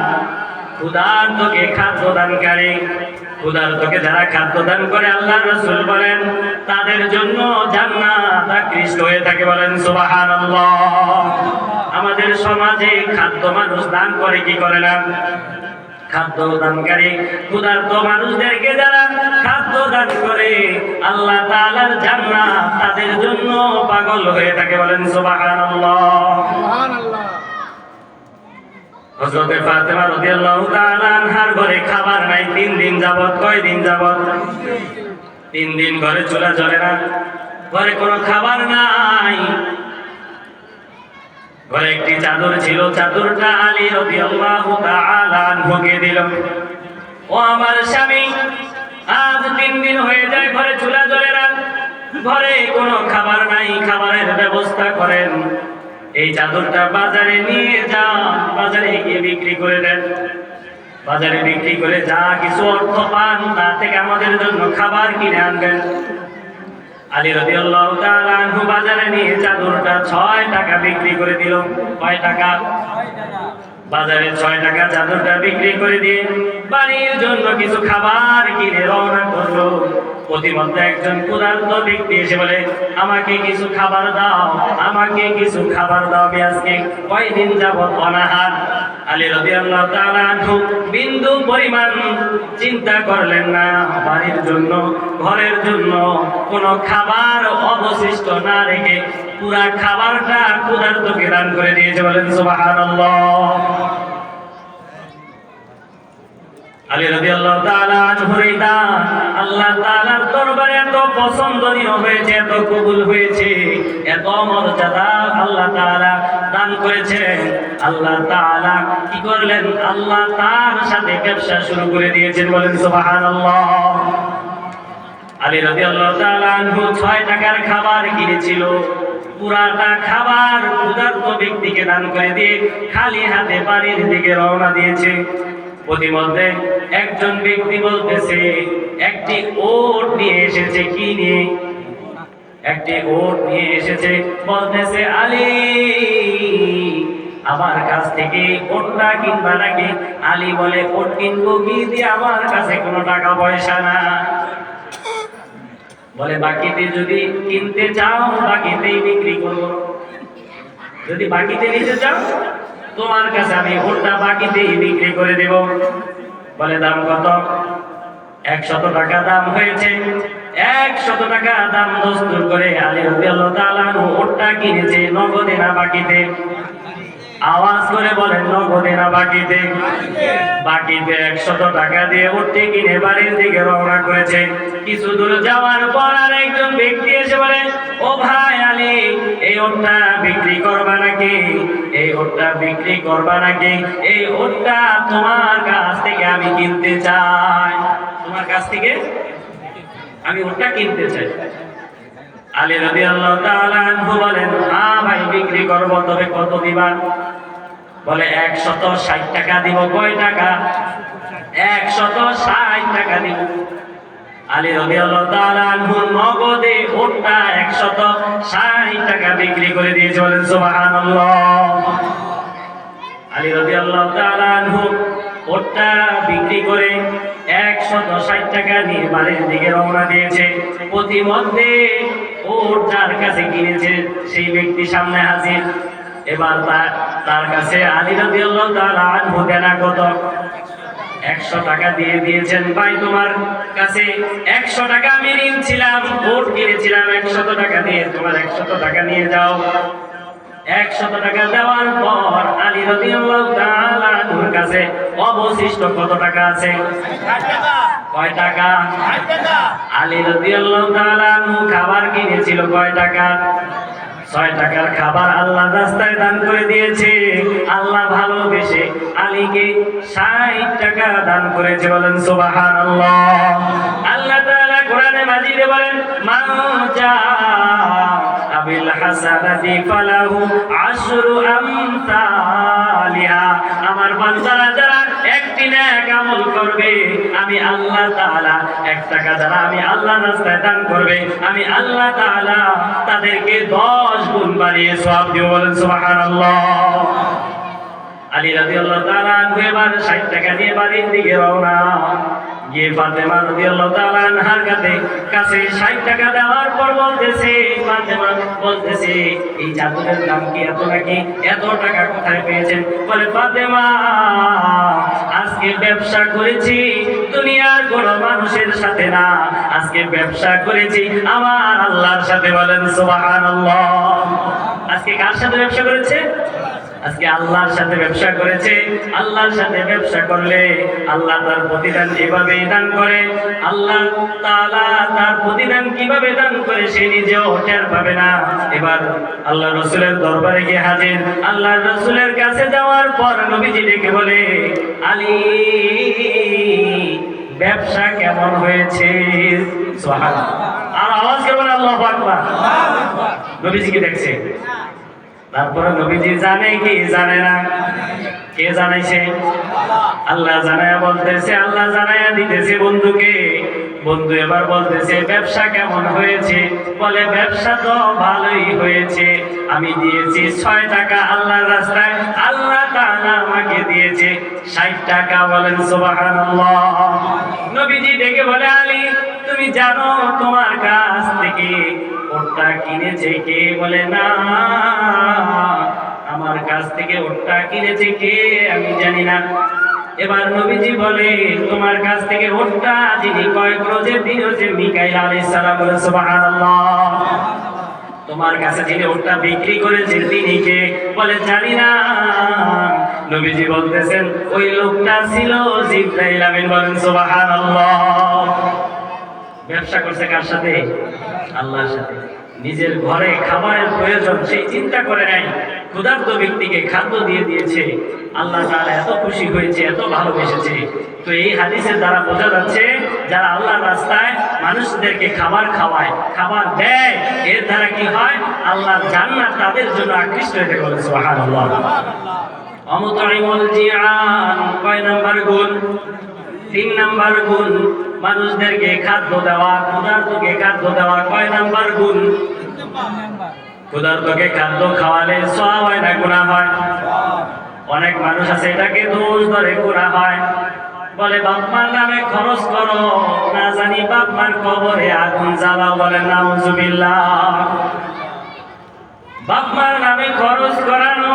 ক্ষুধার্তকে খাদ্য দানকারী। ক্ষুধার্তকে যারা খাদ্য দান করে আল্লাহর রাসূল বলেন তাদের জন্য জান্নাত আকৃষ্ট হয়ে থাকে। বলেন সুবহানাল্লাহ। আমাদের সমাজে খাদ্য মানুষ দান করে কি করে না? খাদ্য দানকারী ক্ষুধার্ত মানুষদেরকে যারা খাদ্য দান করে আল্লাহ তাআলার জান্নাত তাদের জন্য পাগল হয়ে থাকে। বলেন সুবহানাল্লাহ, সুবহানাল্লাহ। হযরত ফাতেমা রাদিয়াল্লাহু তাআলা আনহার ঘরে খাবার নাই 3 দিন যাবত। কয় দিন যাবত? 3 দিন ঘরে চুলা জ্বলে না, ঘরে কোনো খাবার নাই। ঘরে একটি চাদর ছিল, চাদরটা আলী রাদিয়াল্লাহু তাআলা আনহুকে দিল। ও আমার স্বামী, আজ 3 দিন হয়ে যায় ঘরে চুলা জ্বলে না, ঘরে কোনো খাবার নাই, খাবারের ব্যবস্থা করেন। এই চাদরটা বাজারে নিয়ে যান, বাজারে গিয়ে বিক্রি করে দেন। বাজারে বিক্রি করে যা কিছু অর্থ পান তা থেকে আমাদের জন্য খাবার কিনে আনবেন। আলী রাদিয়াল্লাহু তাআলা আনহু বাজারে নিয়ে চাদরটা 6 টাকা বিক্রি করে দিল। কয় টাকা? 6 টাকা। বাজারে 6 টাকা চাদরটা বিক্রি করে দিয়ে বাড়ির জন্য কিছু খাবার কিনে রওনা করলো। প্রতিমধ্যে একজন ক্ষুধার্ত ব্যক্তি এসে বলে, আমাকে কিছু খাবার দাও, আমাকে কিছু খাবার দাও, আমি আজকে কয়দিন যাবত অনাহার। আলী রাদিয়াল্লাহু তাআলা আনহু বিন্দু পরিমাণ চিন্তা করলেন না, বাড়ির জন্য ঘরের জন্য কোনো খাবার অবশিষ্ট না রেখে পুরা খাবারটা ক্ষুধার্তকে দান করে দিয়েছে। বলেন সুবহানাল্লাহ। আলী রাদিয়াল্লাহু তাআলা আনহুর এই দান আল্লাহ তাআলার দরবারে এত পছন্দনীয় হয়েছে, এত কবুল হয়েছে, এত মর্যাদা আল্লাহ তাআলা দান করেছেন। আল্লাহ তাআলা কি করলেন? আল্লাহ তার সাথে ব্যবসা শুরু করে দিয়েছেন। বলেন সুবহানাল্লাহ। আলী রাদিয়াল্লাহু তাআলা আনহু 6 টাকার খাবার কিনেছিল, পুরাটা খাবার ক্ষুধার্ত ব্যক্তিকে দান করে দিয়ে খালি হাতে বাড়ির দিকে রওনা দিয়েছে। প্রতিমধ্যে একজন ব্যক্তি বলতেছে, একটি ওট নিয়ে এসেছে। কি নিয়ে? একটি ওট নিয়ে এসেছে। বলতেছে, আলী আমার কাছ থেকে ওটটা কিনবা নাকি? আলী বলে, ওট কিনবো কি দিয়ে? আমার কাছে কোনো টাকা পয়সা না। বলে, বাকিতে যদি কিনতে চাও বাকিতেই বিক্রি করবো। যদি বাকিতে নিতে চাও তোমার কাছে আমি ওটা বাকিতেই বিক্রি করে দেব। বলে দাম কত? 100 টাকা দাম হয়েছে। 100 টাকা দাম দস্তুর করে আলী রাদিয়াল্লাহু তাআলা ওটা কিনেছে নগদে না বাকিতে? আওয়াজ করে বলেন নগদে না বাকিতে? বাকিতে 100 টাকা দিয়ে উঠতে কিনে বাড়ির দিকে রওনা করেছে। কিছু দূর যাওয়ার পর আর একজন ব্যক্তি এসে বলে, ও ভাই আলী, এই ওটটা বিক্রি করবা নাকি? এই ওটটা বিক্রি করবা নাকি? এই ওটটা তোমার কাছ থেকে আমি কিনতে চাই। তোমার কাছ থেকে আমি ওটটা কিনতে চাই। আলী রাদিয়াল্লাহু তাআলা আনহু বলেন, হ্যাঁ ভাই বিক্রি করব, তবে কত দিবা? বলে 160 টাকা দিব। কয় টাকা? 160 টাকা দিব। আলী রাদিয়াল্লাহু তাআলা আনহু নগদে ওটা 160 টাকা বিক্রি করে দিয়েছে। বলেন সুবহানাল্লাহ। আলী রাদিয়াল্লাহু তাআলা আনহু ওটা বিক্রি করে 160 টাকা নিয়ে বাড়ির দিকে রওনা দিয়েছে। প্রতিমধ্যে ওট যার কাছে কিনেছে সেই ব্যক্তি সামনে হাজির। এবার তার কাছে আলী রাদিয়াল্লাহু তাআলা আনহু দেনা কত? 100 টাকা দিয়ে দিয়েছেন। ভাই তোমার কাছে 100 টাকা আমি ঋণ ছিলাম, ওট কিনেছিলাম 100 টাকা দিয়ে, তোমার 100 টাকা নিয়ে যাও। 100 টাকা দেওয়ার পর আলী রাদিয়াল্লাহু তাআলা আনহুর কাছে অবশিষ্ট কত টাকা আছে? 60 টাকা। কয় টাকা? 60 টাকা। আলী রাদিয়াল্লাহু তাআলা আনহু খাবার কিনেছিল কয় টাকা? 6 টাকার খাবার আল্লাহর রাস্তায় দান করে দিয়েছে। আল্লাহ ভালোবেসে আলীকে 60 টাকা দান করেছে। বলেন সুবহানাল্লাহ। আল্লাহ তাআলা কোরআনে মাজিদে বলেন, মান জা আবিল হাসানাতি ফালাহু আশরু আমসালিহা। আমার বান্দারা যারা একটি নেক আমল করবে, আমি আল্লাহ তাআলা 1 টাকা যারা আমি আল্লাহর রাস্তায় দান করবে, আমি আল্লাহ তাআলা তাদেরকে 10 গুণ বাড়িয়ে সওয়াব দিব। বলেন সুবহানাল্লাহ। আলী রাদিয়াল্লাহু তাআলা আনহু এবার 60 টাকা নিয়ে বাড়ির দিকে রওনা। গিয়ে ফাতেমা রাদিয়াল্লাহু তাআলা আনহার কাছে 60 টাকা দেওয়ার পর বলতেছে, ফাতেমা বলতেছে, এই চাদরের দাম কি এত নাকি? এত টাকা কোথায় পেয়েছেন? বলে, ফাতেমা আজকে ব্যবসা করেছি দুনিয়ার কোনো মানুষের সাথে না, আজকে ব্যবসা করেছি আমার আল্লাহর সাথে। বলেন সুবহানাল্লাহ। আজকে কার সাথে ব্যবসা করেছে? আজকে আল্লাহর সাথে ব্যবসা করেছে। আল্লাহর সাথে ব্যবসা করলে আল্লাহ তার প্রতিদান এভাবেই দান করে। আল্লাহ তাআলা তার প্রতিদান কিভাবে দান করে সে নিজেও টের পাবে না। এবার আল্লাহ রাসূলের দরবারে গিয়ে হাজির। আল্লাহ রাসূলের কাছে যাওয়ার পর নবীজি ডেকে বলে, আলী ব্যবসা কেমন হয়েছে? সুবহানাল্লাহ। আর আওয়াজ কেমন? আল্লাহু আকবার। নবীজিকে দেখছে। তারপরে নবীজি জানে কি জানে না? কে জানাইছে? আল্লাহ জানায়া বলতেছে, আল্লাহ জানায়া দিতেছে বন্ধুকে। বন্ধু এবার বলতেছে, ব্যবসা কেমন হয়েছে? বলে, ব্যবসা তো ভালোই হয়েছে। আমি দিয়েছি 6 টাকা আল্লাহর রাস্তায়, আল্লাহ তাআলা আমাকে দিয়েছে 60 টাকা। বলেন সুবহানাল্লাহ। নবীজি ডেকে বলে, আলী তুমি জানো তোমার কাছ থেকে ওটা কিনেছে কে? বলে, না, আমার কাছ থেকে ওটা কিনেছে কে আমি জানি না। এবার নবীজি বলে, তোমার কাছ থেকে ওটা যিনি ক্রয় করেছে তিনি হচ্ছে মিকাইল আলাইহিস সালাম। বলে সুবহানাল্লাহ। তোমার কাছে যিনি ওটা বিক্রি করেছে তিনি কে? বলে, জানি না। নবীজি বলতেছেন, ওই লোকটা ছিল জিবরাইল আমিন। বলেন সুবহানাল্লাহ। ব্যবসা করছে কার সাথে? আল্লাহর সাথে। নিজের ঘরে খাবারের প্রয়োজন সেই চিন্তা করে নাই, ক্ষুধার্ত ব্যক্তিকে খাদ্য দিয়ে দিয়েছে। আল্লাহ তাআলা এত খুশি হয়েছে, এত ভালোবেসেছে। তো এই হাদিসের দ্বারা বোঝা যাচ্ছে, যারা আল্লাহর রাস্তায় মানুষদেরকে খাবার খাওয়ায়, খাবার দেয়, এর দ্বারা কি হয়? আল্লাহর জান্নাত তাদের জন্য আকৃষ্ট হয়ে থাকে। বলে সুবহানাল্লাহ। অমুতাইমুল জিআন কয় নাম্বার গুণ? 3 নাম্বার গুণ। মানুষদেরকে খাদ্য দেওয়া, ক্ষুধার্তকে খাদ্য দেওয়া কয় নাম্বার গুণ? ক্ষুধার্তকে খাদ্য খাওয়ালে সওয়াব হয় না গুনাহ হয়? অনেক মানুষ আছে এটাকে দোষ ধরে গুনাহ হয়। বলে, বাপমার নামে খরচ করো, না জানি বাপমার কবরে আগুন জ্বালাও। বলে নাউজুবিল্লাহ। বাপ মার নামে খরচ করানো,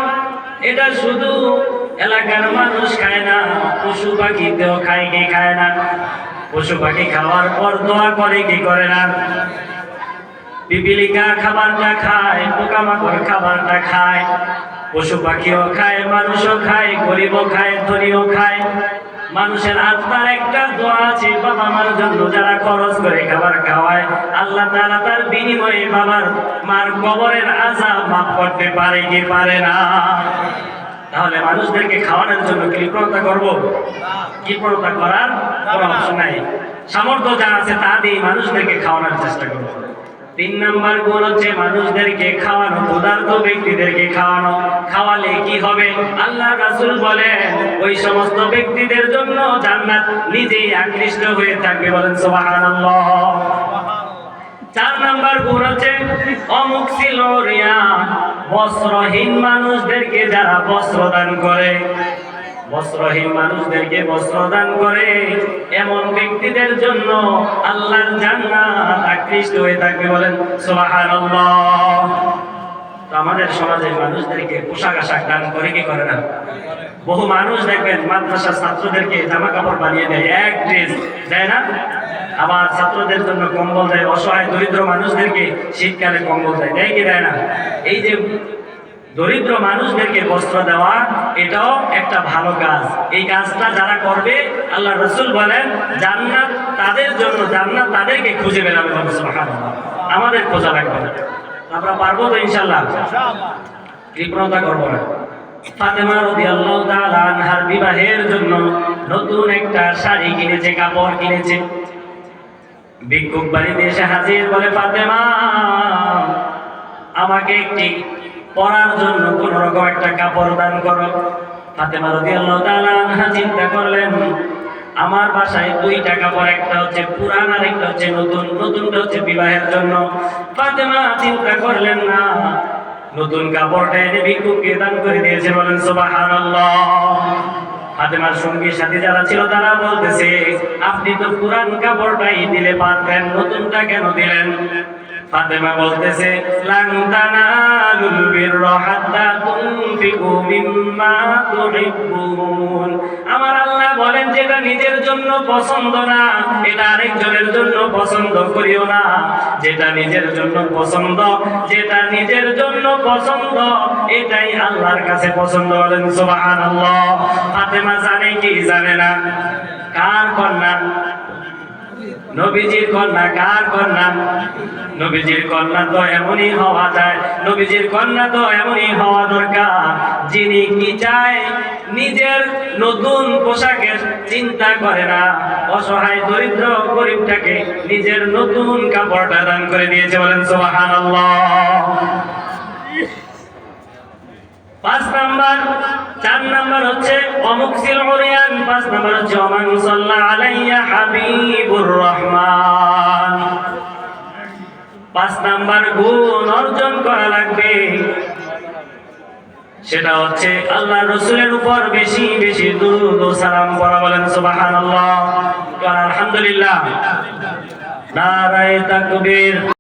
এটা শুধু এলাকার মানুষ খায় না, পশু পাখিতেও খায়, কি খায় না? পশু পাখি খাওয়ার পর দোয়া করে, কি করে না? পিপিলিকা খাবারটা খায়, পোকামাকড় খাবারটা খায়, পশু পাখিও খায়, মানুষও খায়, গরিবও খায়, ধনীও খায়। মানুষের আত্মার একটা দোয়া আছে, বাবা মার জন্য যারা খরচ করে খাবার খাওয়ায়, আল্লাহ তাআলা তার বিনিময়ে বাবার মার কবরের আযাব মাফ করতে পারে, কি পারে না? তাহলে মানুষদেরকে খাওয়ানোর জন্য কৃপণতা করব? কৃপণতা করার কোনো অপশন নাই। সামর্থ্য যা আছে তা দিয়ে মানুষদেরকে খাওয়ানোর চেষ্টা করব। 3 নাম্বার গুণ হচ্ছে মানুষদেরকে খাওয়ানো, ক্ষুধার্ত ব্যক্তিদেরকে খাওয়ানো। খাওয়ালে কি হবে? আল্লাহ রাসূল বলেন ওই সমস্ত ব্যক্তিদের জন্য জান্নাত নিজেই আকৃষ্ট হয়ে থাকবে। বলেন সুবহানাল্লাহ। 4 নাম্বার গুণ হচ্ছে অমুকসিল রিয়া, বস্ত্রহীন মানুষদেরকে যারা বস্ত্র দান করে, বস্ত্রহীন মানুষদেরকে বস্ত্র দান করে, এমন ব্যক্তিদের জন্য আল্লাহর জান্নাত আকৃষ্ট হয়ে থাকবে। বলেন সুবহানাল্লাহ। তো আমাদের সমাজের মানুষদেরকে পোশাক আশাক দান করে, কি করে না? বহু মানুষ দেখবেন মাদ্রাসার ছাত্রদেরকে জামা কাপড় বানিয়ে দেয়, এক ড্রেস দেয় না? আবার ছাত্রদের জন্য কম্বল দেয়, অসহায় দরিদ্র মানুষদেরকে শীতকালে কম্বল দেয়, দেয় কি দেয় না? এই যে দরিদ্র মানুষদেরকে বস্ত্র দেওয়া, এটাও একটা ভালো কাজ। এই কাজটা যারা করবে, আল্লাহ রাসূল বলেন জান্নাত তাদের জন্য, জান্নাত তাদেরকে খুঁজে বেড়াবে। সুবহানাল্লাহ। আমাদের খোঁজা লাগবে না, আমরা পারবো তো ইনশাআল্লাহ। কৃপণতা করব না। ফাতেমা রাদিয়াল্লাহু তাআলা আনহার বিবাহের জন্য নতুন একটা শাড়ি কিনেছে, কাপড় কিনেছে। ভিক্ষুক বাড়িতে এসে হাজির, বলে ফাতেমা আমাকে একটি পরার জন্য কোন রকম একটা কাপড় দান করো। ফাতেমা রাদিয়াল্লাহু তাআলা আনহা চিন্তা করলেন আমার বাসায় 2টা কাপড়, একটা হচ্ছে পুরান আর একটা হচ্ছে নতুন। নতুনটা হচ্ছে বিবাহের জন্য। ফাতেমা চিন্তা করলেন না, নতুন কাপড়টা এনে ভিক্ষুককে দান করে দিয়েছে। বলেন সুবহানাল্লাহ। ফাতেমার সঙ্গী সাথী যারা ছিল তারা বলতেছে আপনি তো পুরান কাপড়টাই দিলে পারতেন, নতুনটা কেন দিলেন? ফাতেমা বলতেছে লান তানালুল বিররা হাত্তা তুনফিকু মিম্মা তুহিব্বুন। আমার আল্লাহ বলেন যেটা নিজের জন্য পছন্দ না, এটা আরেকজনের জন্য পছন্দ করিও না। যেটা নিজের জন্য পছন্দ, যেটা নিজের জন্য পছন্দ, এটাই আল্লাহর কাছে পছন্দ। বলেন সুবহানাল্লাহ। ফাতেমা জানে কি জানে না? কার কন্যা? নবীজির কন্যা। কার কন্যা? নবীজির কন্যা তো এমনই হওয়া যায়, নবীজির কন্যা তো এমনই হওয়া দরকার, যিনি কি চায় নিজের নতুন পোশাকের চিন্তা করে না, অসহায় দরিদ্র গরিবটাকে নিজের নতুন কাপড়টা দান করে দিয়েছে। বলেন সুবহানাল্লাহ। 4 নাম্বার হচ্ছে অমুকসিল উরিয়ান। 5 নাম্বার হচ্ছে ওমান সাল্লা আলাইয়া হাবিবুর রহমান। 5 নাম্বার গুণ অর্জন করা লাগবে, সেটা হচ্ছে আল্লাহ রাসূলের উপর বেশি বেশি দুরূদ ও সালাম পড়া। বলেন সুবহানাল্লাহ। আলহামদুলিল্লাহ। নারায়ে তাকবীর।